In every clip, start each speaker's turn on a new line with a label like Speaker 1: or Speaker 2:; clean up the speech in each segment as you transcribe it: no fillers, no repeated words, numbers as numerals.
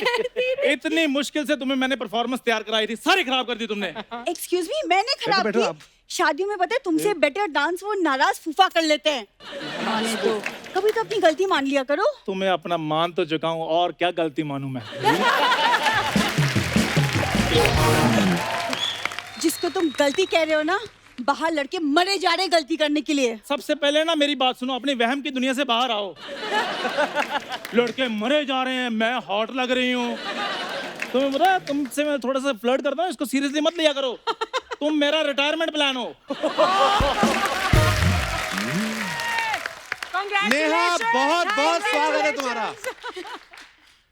Speaker 1: इतनी मुश्किल से तुम्हें मैंने परफॉर्मेंस तैयार कराई थी, सारी खराब कर दी तुमने।
Speaker 2: एक्सक्यूज मी, मैंने खराब
Speaker 3: बैठो
Speaker 2: की?
Speaker 3: आप।
Speaker 2: शादियों में पता है तुमसे बेटर डांस वो नाराज फूफा कर लेते हैं। माने तो कभी तो अपनी गलती मान लिया करो।
Speaker 1: तुम्हें अपना मान तो चुका हूँ, और क्या गलती मानूं मैं।
Speaker 2: जिसको तुम गलती कह रहे हो ना, बाहर लड़के मरे जा रहे गलती करने के लिए।
Speaker 1: सबसे पहले ना मेरी बात सुनो, अपनी वहम की दुनिया से बाहर आओ। लड़के मरे जा रहे हैं, मैं हॉट लग रही हूँ। तुम्हें पता है, तुमसे मैं थोड़ा सा फ्लर्ट करता हूँ, इसको सीरियसली मत लिया करो। तुम मेरा रिटायरमेंट प्लान हो।
Speaker 3: नेहा, बहुत बहुत स्वागत है तुम्हारा।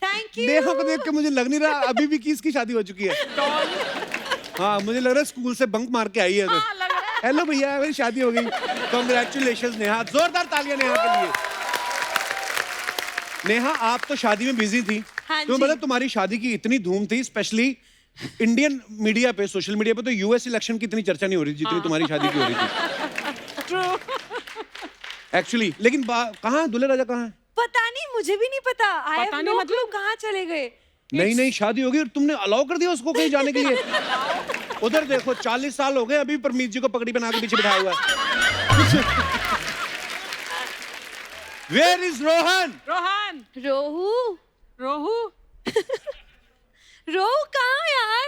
Speaker 4: Thank you.
Speaker 3: नेहा को देख के मुझे लग नहीं रहा अभी भी किसकी शादी हो चुकी है। हाँ, मुझे लग रहा है स्कूल से बंक मार के आई है। हेलो भैया, मेरी शादी हो गई। कांग्रेचुलेशंस नेहा, जोरदार तालियां नेहा के लिए। नेहा, आप तो शादी में बिजी थी।
Speaker 4: हाँ
Speaker 3: तुम्हें पता तुम्हारी शादी की इतनी धूम थी, स्पेशली इंडियन मीडिया पे, सोशल मीडिया पे तो यूएस इलेक्शन की इतनी चर्चा नहीं हो रही जितनी तुम्हारी शादी की हो रही थी एक्चुअली। लेकिन कहाँ दूल्हे राजा कहाँ है?
Speaker 4: पता नहीं, मुझे भी नहीं पता।
Speaker 5: पता नहीं, मतलब
Speaker 4: कहाँ चले गए?
Speaker 3: नहीं शादी होगी और तुमने अलाउ कर दिया उसको कहीं जाने के लिए? उधर देखो, 40 साल हो गए, अभी परमीत जी को पगड़ी बना के पीछे बिठाया हुआ है। Where is Rohan?
Speaker 5: रोहन,
Speaker 4: रोहू
Speaker 5: रोहू,
Speaker 4: रोहू कहाँ यार?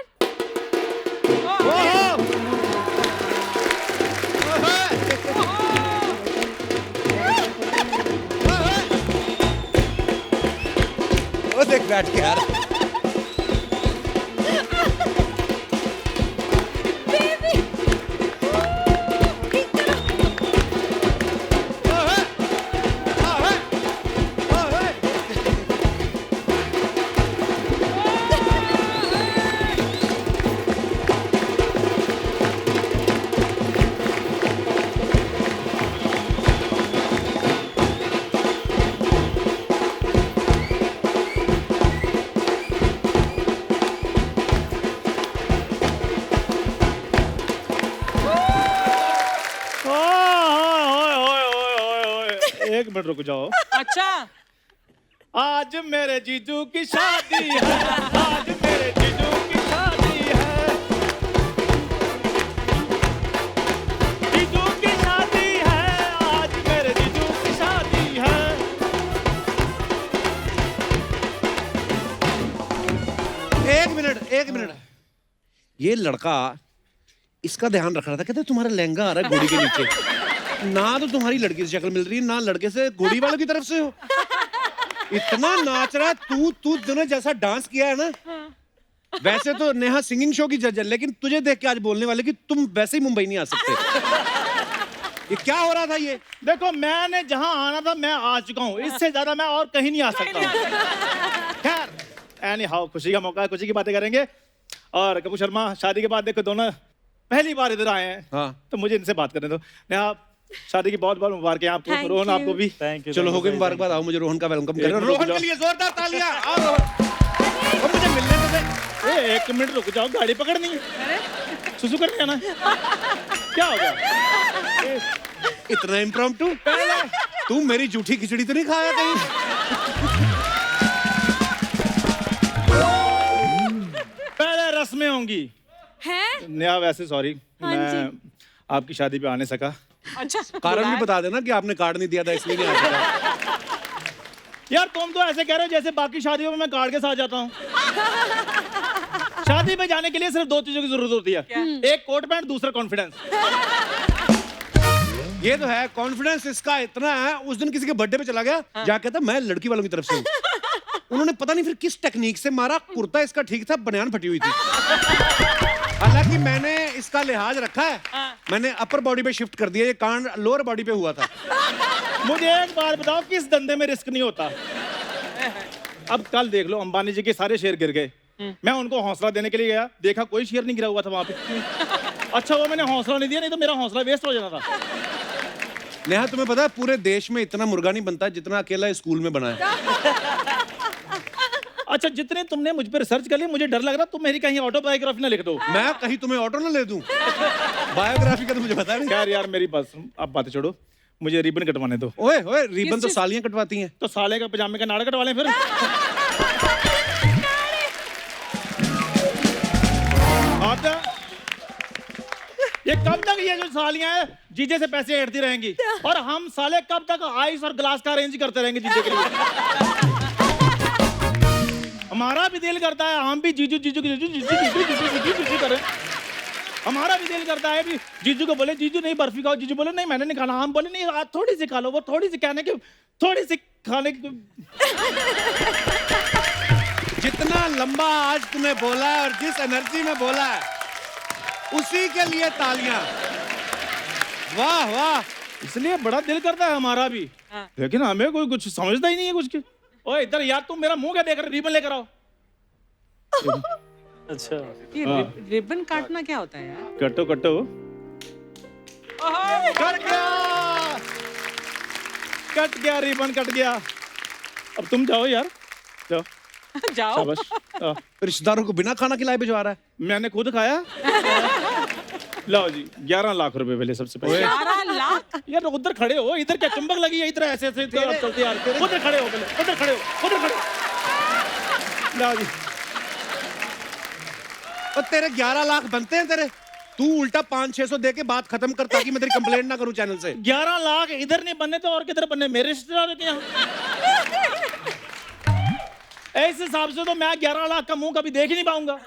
Speaker 3: वो देख बैठ के यार।
Speaker 1: एक मिनट रुक जाओ।
Speaker 5: अच्छा,
Speaker 1: आज मेरे जीजू की शादी है, आज मेरे जीजू की शादी है, जीजू की शादी है, आज मेरे जीजू की शादी है।
Speaker 3: एक मिनट। ये लड़का, इसका ध्यान रख रहा था, कहते तुम्हारा लहंगा आ रहा है घोड़ी के नीचे। ना तो तुम्हारी लड़की से शक्ल मिल रही है, ना लड़के से, घोड़ी वालों की तरफ से हो। इतना नाच रहा है तू दोनों जैसा डांस किया है ना। वैसे तो नेहा सिंगिंग शो की जज है, लेकिन तुझे देख के आज बोलने वाले कि तुम वैसे ही मुंबई नहीं आ सकते। ये क्या हो रहा था ये?
Speaker 1: देखो, मैंने जहां आना था मैं आ चुका हूं, इससे ज्यादा मैं और कहीं नहीं आ सकता। खैर, एनी हाउ, खुशी का मौका है, खुशी की बातें करेंगे। और कपूर शर्मा, शादी के बाद देखो दोनों पहली बार इधर आए हैं।
Speaker 3: हाँ।
Speaker 1: तो मुझे इनसे बात करने दो। नेहा, शादी की बहुत बहुत मुबारक आपको, रोहन आपको भी। Thank you.
Speaker 3: चलो हो गई मुबारकबाद, आओ मुझे रोहन का वेलकम करो। रोहन के लिए जोरदार तालियां। आओ रोहन, मुझे मिलने दो।
Speaker 1: एक मिनट रुक जाओ, गाड़ी पकड़नी है, सुसु करने जाना है। क्या हो गया?
Speaker 3: इतना इम्प्रॉम्प्टू? तू मेरी जूठी खिचड़ी तो नहीं खाया कहीं?
Speaker 1: पहले रस्में होंगी।
Speaker 4: हैं?
Speaker 1: नेहा, वैसे सॉरी,
Speaker 4: हाँ
Speaker 1: मैं आपकी शादी पे आने सका।
Speaker 5: अच्छा,
Speaker 3: कारण भी बता देना कि आपने कार्ड नहीं दिया था इसलिए नहीं आ सका।
Speaker 1: यार तुम तो ऐसे कह रहे हो जैसे बाकी शादियों में मैं कार्ड के साथ जाता हूँ। शादी में जाने के लिए सिर्फ 2 चीजों की जरूरत होती है, एक कोट पैंट, दूसरा कॉन्फिडेंस।
Speaker 3: ये तो है, कॉन्फिडेंस इसका इतना है। उस दिन किसी के बर्थडे पे चला गया, जाके कहता मैं लड़की वालों की तरफ से हूँ। उन्होंने पता नहीं फिर किस टेक्निक से मारा, कुर्ता इसका ठीक था, बनियान फटी हुई थी। हालांकि मैंने इसका लिहाज रखा है, मैंने अपर बॉडी पे शिफ्ट कर दिया, ये कांड लोअर बॉडी पे हुआ था।
Speaker 1: मुझे एक बात बताओ, किस धंधे में रिस्क नहीं होता? अब कल देख लो, अंबानी जी के सारे शेयर गिर गए। मैं उनको हौसला देने के लिए गया, देखा कोई शेयर नहीं गिरा हुआ था वहां पे। अच्छा वो मैंने हौसला नहीं दिया, नहीं तो मेरा हौसला वेस्ट हो जाना था।
Speaker 3: नेहा, तुम्हें पता है पूरे देश में इतना मुर्गा नहीं बनता जितना अकेला स्कूल में बना है।
Speaker 1: अच्छा, जितने तुमने मुझ पर रिसर्च कर लिया, मुझे डर लग रहा तुम मेरी कहीं ऑटोबायोग्राफी ना लिख दो।
Speaker 3: मैं कहीं तुम्हें ऑटो ना ले दूं? बायोग्राफी का तो मुझे पता नहीं।
Speaker 1: खैर यार, मेरी बात आप बातें छोड़ो, मुझे रिबन कटवाने दो।
Speaker 3: ओए रिबन तो सालियां कटवाती हैं।
Speaker 1: तो साले का पजामे का नाड़ा कटवा लें फिर। ये जो सालियां हैं जीजे से पैसे ऐंठती रहेंगी और हम साले कब तक आइस और ग्लास का अरेंज करते रहेंगे जीजे के लिए। हमारा भी दिल करता है हम भी जीजू जीजू जीजू जीजू जीजू जीजू जीजू करें। हमारा भी दिल करता है भी जीजू को बोले जीजू नहीं बर्फी खाओ, जीजू बोले नहीं मैंने नहीं खाना, हम बोले नहीं आज थोड़ी सी खा लो, वो थोड़ी सी कहने की थोड़ी सी खाने की।
Speaker 3: जितना लंबा आज तूने बोला है और जिस एनर्जी में बोला है उसी के लिए तालियां। वाह वाह।
Speaker 1: इसलिए बड़ा दिल करता है हमारा भी, लेकिन हमें कोई कुछ समझता ही नहीं है कुछ के। ओए इधर यार तुम मेरा मुंह क्या देख रहे, रिबन लेकर आओ।
Speaker 6: अच्छा
Speaker 5: ये रिबन काटना क्या होता है यार?
Speaker 1: कटो कटो। कट गया, कट गया रिबन कट गया। अब तुम जाओ यार, जाओ।
Speaker 5: जाओ।
Speaker 1: शाबाश।
Speaker 3: रिश्तेदारों को बिना खाना खिलाए भिजवा रहा है।
Speaker 1: मैंने खुद खाया। लाओ जी 11 लाख रुपए पहले सबसे पहले।
Speaker 5: 11 लाख?
Speaker 1: यार उधर खड़े हो, इधर क्या चुंबक लगी है, इधर ऐसे ऐसे चलते यार। उधर खड़े हो पहले, उधर खड़े हो, उधर खड़े हो। लाओ जी।
Speaker 3: और तेरे 11 लाख बनते हैं तेरे? तू उल्टा 500-600 दे के बात खत्म कर ताकि मैं तेरी कंप्लेंट ना करूं चैनल से।
Speaker 1: 11 लाख इधर नहीं बनने तो और किधर बनने, मेरे रिश्तेदारों के यहाँ। ऐसे हिसाब से तो मैं 11 लाख का मुंह कभी देख ही नहीं पाऊंगा।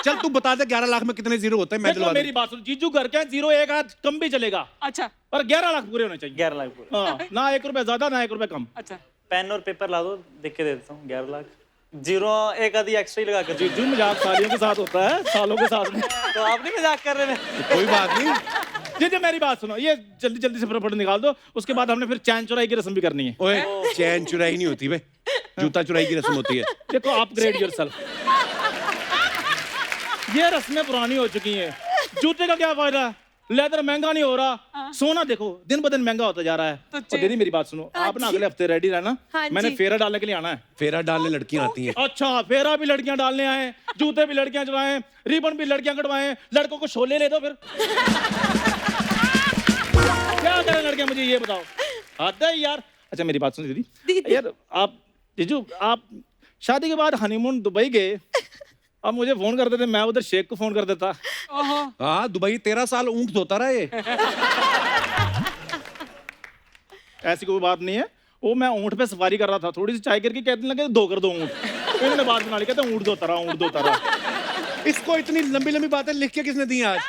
Speaker 3: चल तू बता दे 11 लाख में कितने जीरो होते हैं, मैं
Speaker 1: देखो
Speaker 3: दिलवा
Speaker 1: मेरी बात सुन, जीजू घर के 0 एक आध कम भी चलेगा,
Speaker 5: अच्छा
Speaker 1: पर 11 लाख पूरे होने चाहिए।
Speaker 6: 11 लाख पूरा।
Speaker 1: हाँ, ना 1 रुपए ज्यादा ना 1 रुपए कम।
Speaker 5: अच्छा।
Speaker 6: पेन और पेपर ला दो, देख के दे देता हूँ। 11 लाख जीरो एक आधी एक्स्ट्रा ही लगा कर।
Speaker 1: जीजू मजाक सालियों के साथ होता है, सालों के साथ नहीं।
Speaker 6: तो आप नहीं मजाक कर रहे हैं?
Speaker 3: कोई बात नहीं।
Speaker 1: जीजू मेरी बात सुनो, ये जल्दी जल्दी से फटाफट निकाल दो, उसके बाद हमने फिर चैन चुराई की रस्म भी करनी है।
Speaker 3: ओए चैन चुराई नहीं होती बे, जूता चुराई की रस्म होती है।
Speaker 1: देखो अपग्रेड योरसेल्फ। ये रस्में पुरानी हो चुकी हैं, जूते का क्या फायदा, लेदर महंगा नहीं हो रहा, सोना देखो दिन ब दिन महंगा होता जा रहा है।
Speaker 5: तो
Speaker 1: और दीदी मेरी बात सुनो, आप ना अगले हफ्ते रेडी रहना,
Speaker 4: हाँ
Speaker 1: मैंने
Speaker 4: जी।
Speaker 1: फेरा डालने के लिए आना है।
Speaker 3: फेरा डालने लड़कियां आती हैं।
Speaker 1: अच्छा फेरा भी लड़कियां डालने आए, जूते भी लड़कियां चुराएं, रिबन भी लड़कियां कटवाएं, लड़कों को शोले ले दो फिर। क्या करें लड़कियां मुझे ये बताओ, हद है यार। अच्छा मेरी बात सुनो दीदी, यार आप जीजू आप शादी के बाद हनीमून दुबई गए, अब मुझे फोन कर देते, मैं उधर शेख को फोन कर देता।
Speaker 5: ओहो।
Speaker 3: हाँ दुबई 13 साल ऊँट धोता रहा ये।
Speaker 1: ऐसी कोई बात नहीं है, वो मैं ऊँट पे सफारी कर रहा था, थोड़ी सी चाय करके कहने लगे 2 कर दो ऊँट। इन्होंने बात बना ली, कहते ऊँट धोता रहा, ऊँट धोता रहा।
Speaker 3: इसको इतनी लंबी लंबी बातें लिख के किसने दी आज?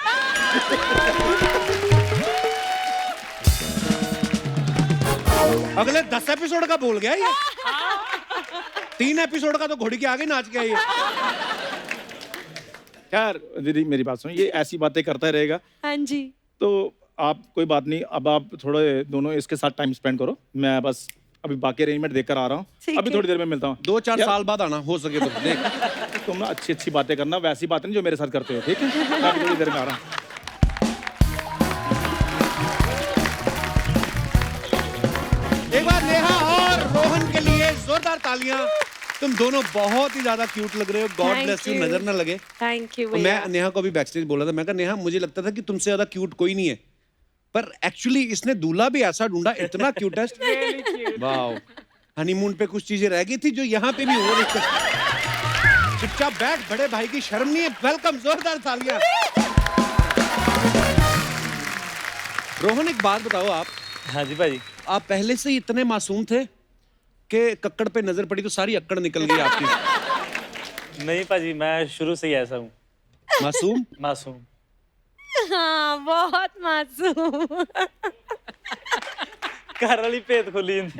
Speaker 3: अगले 10 एपिसोड का बोल गया ये। 3 एपिसोड का तो घोड़ी के आगे नाच गया ये।
Speaker 1: यार दीदी मेरी बात सुनो, ये ऐसी बातें करता रहेगा
Speaker 4: हाँ जी।
Speaker 1: तो आप कोई बात नहीं, अब आप थोड़े दोनों इसके साथ टाइम स्पेंड करो, मैं बस अभी बाकी अरेंजमेंट देख कर आ रहा हूँ,
Speaker 4: ठीक
Speaker 1: अभी
Speaker 4: है।
Speaker 1: थोड़ी देर में मिलता हूँ।
Speaker 3: 2-4 साल बाद आना हो सके तो देख।
Speaker 1: तुम ना अच्छी अच्छी बातें करना, वैसी बातें नहीं जो मेरे साथ करते हो, ठीक है? मैं अभी थोड़ी देर में आ रहा हूँ।
Speaker 3: एक बार नेहा और रोहन के लिए जोरदार तालियां। तुम दोनों बहुत ही ज्यादा क्यूट लग रहे हो, God
Speaker 4: Thank
Speaker 3: bless you,
Speaker 4: you.
Speaker 3: नजर ना लगे।
Speaker 4: थैंक यू
Speaker 3: तो मैं नेहा को भी बैकस्टेज बोला था, मैं कहा नेहा मुझे लगता था कि तुमसे ज्यादा क्यूट कोई नहीं है, पर एक्चुअली इसने दूल्हा भी ऐसा ढूंढा, इतना क्यूटेस्ट। वाओ। हनीमून पे कुछ चीजें रह गई थी जो यहाँ पे भी हो रही थी। चुपचाप बैठ, बड़े भाई की शर्म नहीं है। वेलकम, जोरदार तालियां। रोहन एक बात बताओ,
Speaker 6: हाँ जी भाजी।
Speaker 3: आप पहले से ही इतने मासूम थे कि कक्कड़ पे नजर पड़ी तो सारी अक्कड़ निकल गई आपकी?
Speaker 6: नहीं भाजी, मैं शुरू से ही ऐसा हूँ,
Speaker 3: मासूम?
Speaker 6: मासूम।
Speaker 4: हाँ बहुत मासूम।
Speaker 6: घर वाली पेट खोली इन।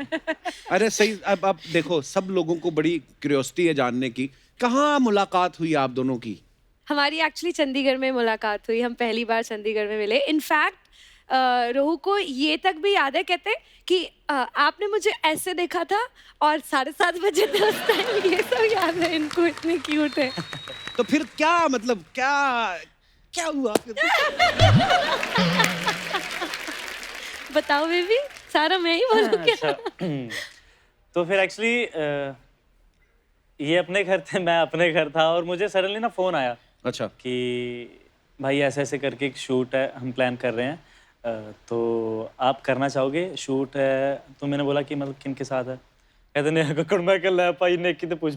Speaker 3: अरे सही। अब देखो, सब लोगों को बड़ी क्यूरियोसिटी है जानने की, कहाँ मुलाकात हुई आप दोनों की?
Speaker 4: हमारी एक्चुअली चंडीगढ़ में मुलाकात हुई, हम पहली बार चंडीगढ़ में मिले। इनफैक्ट रोहू को ये तक भी याद है, कहते कि आपने मुझे ऐसे देखा था और 7:30 बजे थे उस टाइम, ये सब याद है इनको, इतने क्यूट है।
Speaker 3: तो फिर क्या मतलब, क्या क्या हुआ फिर?
Speaker 4: बताओ बेबी, सारा मैं ही बोलूं क्या?
Speaker 6: अच्छा तो फिर एक्चुअली ये अपने घर थे, मैं अपने घर था, और मुझे सडनली ना फोन आया
Speaker 3: अच्छा।
Speaker 6: कि भाई ऐसे ऐसे करके एक शूट है, हम प्लान कर रहे हैं, तो आप करना चाहोगे? शूट है। तो मैंने बोला कि मतलब किन के साथ है? कहते नेहा कक्कड़ मैं कर लै पाई नेकी तो पूछ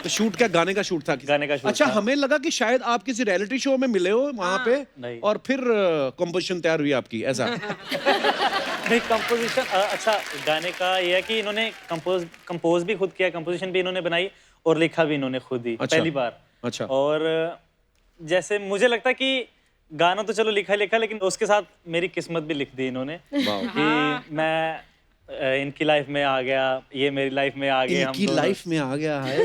Speaker 3: तो शूट क्या गाने का शूट था?
Speaker 6: गाने का shoot
Speaker 3: अच्छा,
Speaker 6: था।
Speaker 3: हमें लगा कि शायद आप किसी रियलिटी शो में मिले हो वहां पे
Speaker 6: नहीं।
Speaker 3: और फिर कंपोजिशन तैयार हुई आपकी, ऐसा?
Speaker 6: नहीं, कंपोजिशन अच्छा, गाने का ये है कि इन्होंने कंपोज भी खुद किया, कंपोजिशन भी इन्होंने बनाई और लिखा भी इन्होंने खुद ही,
Speaker 3: अच्छा।
Speaker 6: पहली बार।
Speaker 3: अच्छा।
Speaker 6: और जैसे मुझे लगता है कि गाना तो चलो लिखा लेकिन उसके साथ मेरी किस्मत भी लिख दी इन्होंने
Speaker 3: वाह।
Speaker 6: कि मैं इनकी लाइफ में आ गया, ये मेरी लाइफ में आ गए, हम
Speaker 3: इनकी
Speaker 6: दोनों।
Speaker 3: लाइफ में आ गया है।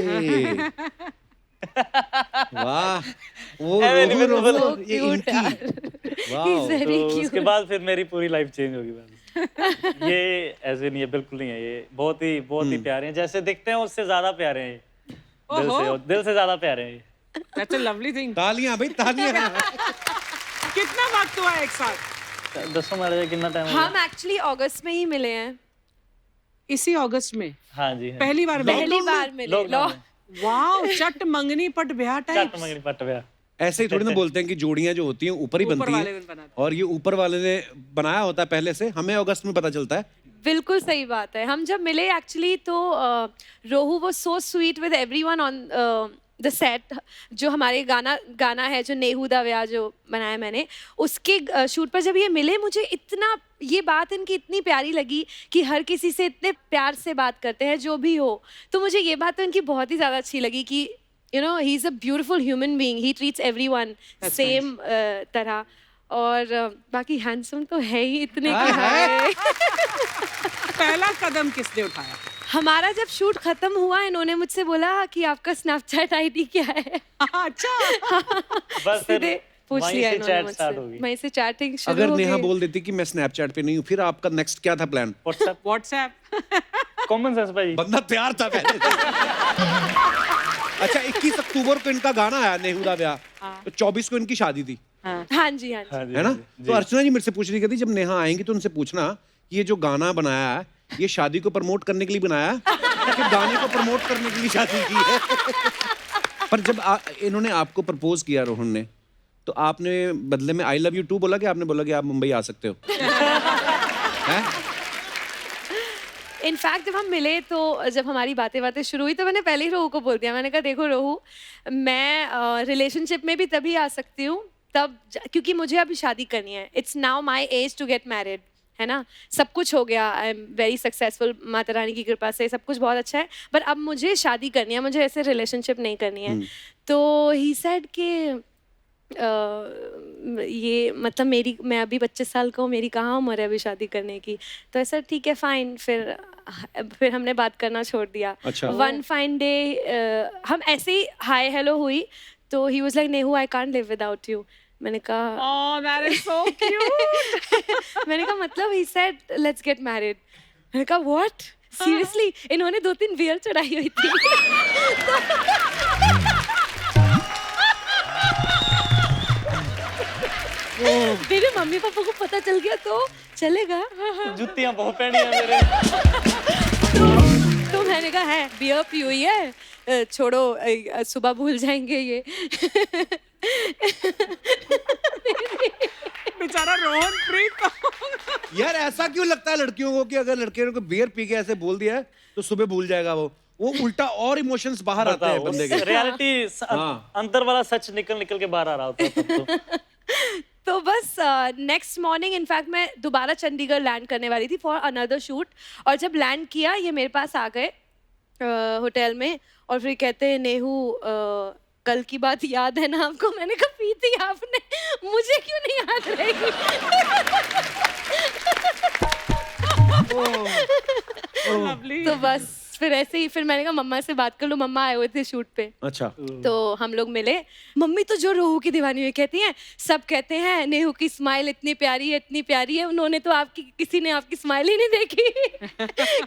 Speaker 3: वाह, वो
Speaker 6: नहीं,
Speaker 3: रोहू
Speaker 6: बिल्कुल,
Speaker 3: रोहू,
Speaker 4: so
Speaker 3: ये
Speaker 4: cute
Speaker 3: इनकी।
Speaker 4: He's
Speaker 3: वाह।
Speaker 4: very
Speaker 6: तो
Speaker 4: cute.
Speaker 6: उसके बाद फिर मेरी पूरी लाइफ चेंज होगी बस। ये ऐसे नहीं है, बिल्कुल नहीं है, ये बहुत ही प्यारे हैं, जैसे दिखते हैं उससे ज्यादा प्यारे हैं ये। दिल से ज्यादा प्यारे हैं ये।
Speaker 5: That's a lovely thing.
Speaker 3: तालियां भाई, तालियां।
Speaker 5: कितना वक्त हुआ एक साथ?
Speaker 6: दसों मारे कितना टाइम हो गया?
Speaker 4: हम एक्चुअली अगस्त में ही मिले हैं।
Speaker 5: इसी अगस्त में
Speaker 6: हाँ जी, हाँ।
Speaker 5: पहली बार मिले?
Speaker 4: पहली बार मिले।
Speaker 6: लॉकडाउन में।
Speaker 5: वाओ, चट मंगनी पट ब्याह टाइप।
Speaker 6: चट मंगनी पट ब्याह।
Speaker 3: ऐसे ही थोड़ी ना बोलते हैं कि जोड़ियां जो होती हैं ऊपर ही
Speaker 5: ऊपर
Speaker 3: बनती
Speaker 5: वाले
Speaker 3: हैं,
Speaker 5: ने बनाते
Speaker 3: और ये ऊपर वाले ने बनाया होता है पहले से, हमें अगस्त में पता चलता है।
Speaker 4: बिल्कुल सही बात है। हम जब मिले एक्चुअली तो Rohu was so sweet with everyone on the set. जो हमारे गाना है जो नेहू दा व्याह जो बनाया मैंने, उसके शूट पर जब ये मिले, मुझे इतना ये बात इनकी इतनी प्यारी लगी कि हर किसी से इतने प्यार से बात करते हैं जो भी हो। तो मुझे ये बात तो इनकी बहुत ही ज़्यादा अच्छी लगी कि you know he is a beautiful human being, he treats everyone same तरह। और बाकी हैंडसम तो है ही इतने कि हाय।
Speaker 5: पहला कदम किसने उठाया?
Speaker 4: हमारा जब शूट खत्म हुआ, इन्होंने मुझसे बोला कि आपका स्नैपचैट आईडी क्या है।
Speaker 5: अच्छा।
Speaker 6: बस
Speaker 4: सीधे
Speaker 6: फिर
Speaker 4: पूछ
Speaker 6: वहीं
Speaker 4: लिया
Speaker 6: से
Speaker 4: इन्होंने
Speaker 6: चैट स्टार्ट
Speaker 4: मुझसे।
Speaker 6: होगी।
Speaker 4: वहीं से चैटिंग शुरू
Speaker 3: अगर
Speaker 4: हो
Speaker 3: नेहा
Speaker 4: गई।
Speaker 3: बोल देती कि मैं स्नैपचैट पे नहीं हूँ, फिर आपका नेक्स्ट क्या था plan?
Speaker 6: WhatsApp,
Speaker 5: WhatsApp.
Speaker 6: Common sense भाई।
Speaker 3: बंदा तैयार था पहले से। अच्छा, 21 अक्टूबर को इनका गाना आया नेहू दा व्याह, तो 24 को इनकी शादी थी,
Speaker 4: हाँ जी, हाँ जी।
Speaker 6: हाँ जी,
Speaker 3: है ना?
Speaker 6: हाँ जी।
Speaker 3: तो अर्चना जी मेरे से पूछ रही थी, जब नेहा आएंगी तो उनसे पूछना ये जो गाना बनाया है, ये शादी को प्रमोट करने के लिए बनाया है कि गाने को प्रमोट करने के लिए शादी की है? पर जब इन्होंने आपको प्रपोज किया, रोहन ने, तो आपने बदले में आई लव यू टू बोला कि आपने बोला कि आप मुंबई आ सकते हो? हैं?
Speaker 4: इनफैक्ट जब हम मिले तो जब हमारी बातें शुरू हुई तो मैंने पहले ही रोहू को बोल दिया। मैंने कहा देखो रोहू, मैं रिलेशनशिप में भी तभी आ सकती हूँ क्योंकि मुझे अभी शादी करनी है। It's now my age to get married, है ना? सब कुछ हो गया, I am very successful, Mata Rani की कृपा से सब कुछ बहुत अच्छा है, पर अब मुझे शादी करनी है, मुझे ऐसे रिलेशनशिप नहीं करनी है। तो ही सेड कि ये मतलब मैं अभी 25 साल का हूँ, मेरी कहाँ उम्र है अभी शादी करने की। तो ऐसा ठीक है, फाइन। फिर हमने बात करना छोड़ दिया।
Speaker 3: अच्छा।
Speaker 4: वन फाइन डे हम ऐसे ही हाय हेलो हुई, तो he was like Nehu I can't live without you. मैंने कहा
Speaker 5: Oh, that is so cute.
Speaker 4: मैंने कहा मतलब he said let's get married. मैंने कहा व्हाट, सीरियसली? इन्होंने 2-3 बियर चढ़ाई हुई थी। मेरे मम्मी पापा को पता चल गया तो चलेगा।
Speaker 6: जुतियां बहुत पहनी है मेरे।
Speaker 4: तो मैंने कहा है बियर पी हुई है, छोड़ो, सुबह भूल जाएंगे ये।
Speaker 5: बेचारा रोहन प्रीत।
Speaker 3: यार ऐसा क्यों लगता है लड़कियों को कि अगर लड़के को बियर पी के ऐसे बोल दिया है तो सुबह भूल जाएगा वो उल्टा और इमोशंस बाहर आते हैं बंदे के।
Speaker 6: रियलिटी
Speaker 3: हाँ।
Speaker 6: अंदर वाला सच निकल के बाहर आ रहा होता है तब तो।
Speaker 4: तो बस नेक्स्ट मॉर्निंग इनफैक्ट मैं दोबारा चंडीगढ़ लैंड करने वाली थी फॉर अनदर शूट। और जब लैंड किया, ये मेरे पास आ गए होटल में और फिर कहते हैं नेहू कल की बात याद है ना आपको? मैंने कहा पी थी आपने, मुझे क्यों नहीं याद रहेगी?
Speaker 5: लवली।
Speaker 4: तो बस फिर ऐसे ही फिर मैंने कहा मम्मा से बात कर लो। मम्मा आए हुए थे शूट पे,
Speaker 3: अच्छा।
Speaker 4: तो हम लोग मिले। मम्मी तो जो रोहू की दीवानी हुई, कहती हैं सब कहते हैं नेहू की स्माइल इतनी प्यारी है, इतनी प्यारी है, उन्होंने तो किसी ने आपकी स्माइल ही नहीं देखी।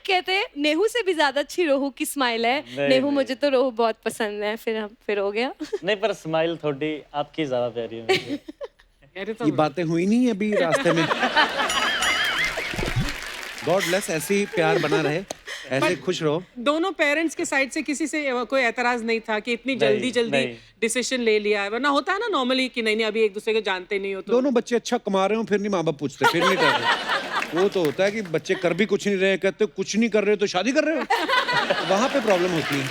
Speaker 4: कहते हैं नेहू से भी ज्यादा अच्छी रोहू की स्माइल है। नेहू मुझे तो रोहू बहुत पसंद है। फिर हो गया।
Speaker 6: नहीं, पर स्माइल थोड़ी आपकी ज्यादा प्यारी है मुझे।
Speaker 3: ये बातें हुई नहीं अभी रास्ते में? गॉड ब्लेस, ऐसे ही प्यार बना रहे, ऐसे खुश रहो।
Speaker 5: दोनों पेरेंट्स के साइड से किसी से कोई एतराज नहीं था कि इतनी जल्दी
Speaker 6: नहीं।
Speaker 5: डिसीजन ले लिया है? वरना होता है ना नॉर्मली कि नहीं अभी एक दूसरे को जानते नहीं हो तो।
Speaker 3: दोनों बच्चे अच्छा कमा रहे हो फिर नहीं माँ बाप पूछते, फिर नहीं डरते। वो तो होता है कि बच्चे कर भी कुछ नहीं रहे, कहते कुछ नहीं कर रहे हो तो शादी कर रहे हो। वहां पे प्रॉब्लम होती है।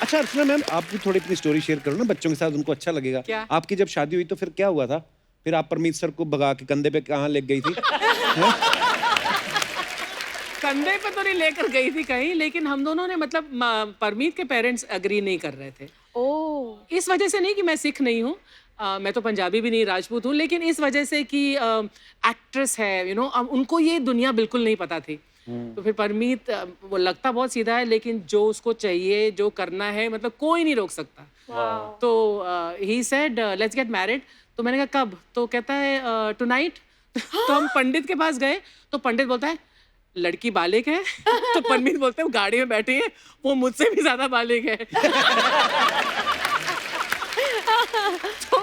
Speaker 3: अच्छा अर्चना मैम, आप भी थोड़ी अपनी स्टोरी शेयर करो ना बच्चों के साथ, उनको अच्छा लगेगा।
Speaker 5: क्या?
Speaker 3: आपकी जब शादी हुई तो फिर क्या हुआ था? फिर आप परमीत सर को भगा के कंधे पे कहाँ ले गई थी?
Speaker 5: कंधे पे तो नहीं लेकर गई थी कहीं, लेकिन हम दोनों ने मतलब परमीत के पेरेंट्स एग्री नहीं कर रहे थे।
Speaker 4: ओह,
Speaker 5: इस वजह से नहीं कि मैं सिख नहीं हूँ, मैं तो पंजाबी भी नहीं, राजपूत हूँ, लेकिन इस वजह से कि एक्ट्रेस है, अब उनको ये दुनिया बिल्कुल नहीं पता थी। तो फिर परमीत वो लगता बहुत सीधा है, लेकिन जो उसको चाहिए, जो करना है, मतलब कोई नहीं रोक सकता। तो he said let's get married. तो मैंने कहा कब? तो कहता है टुनाइट। तो हम पंडित के पास गए, तो पंडित बोलता है लड़की बालिग है। तो परमीत बोलते हैं वो गाड़ी में बैठी है, वो मुझसे भी ज्यादा बालिग है। तो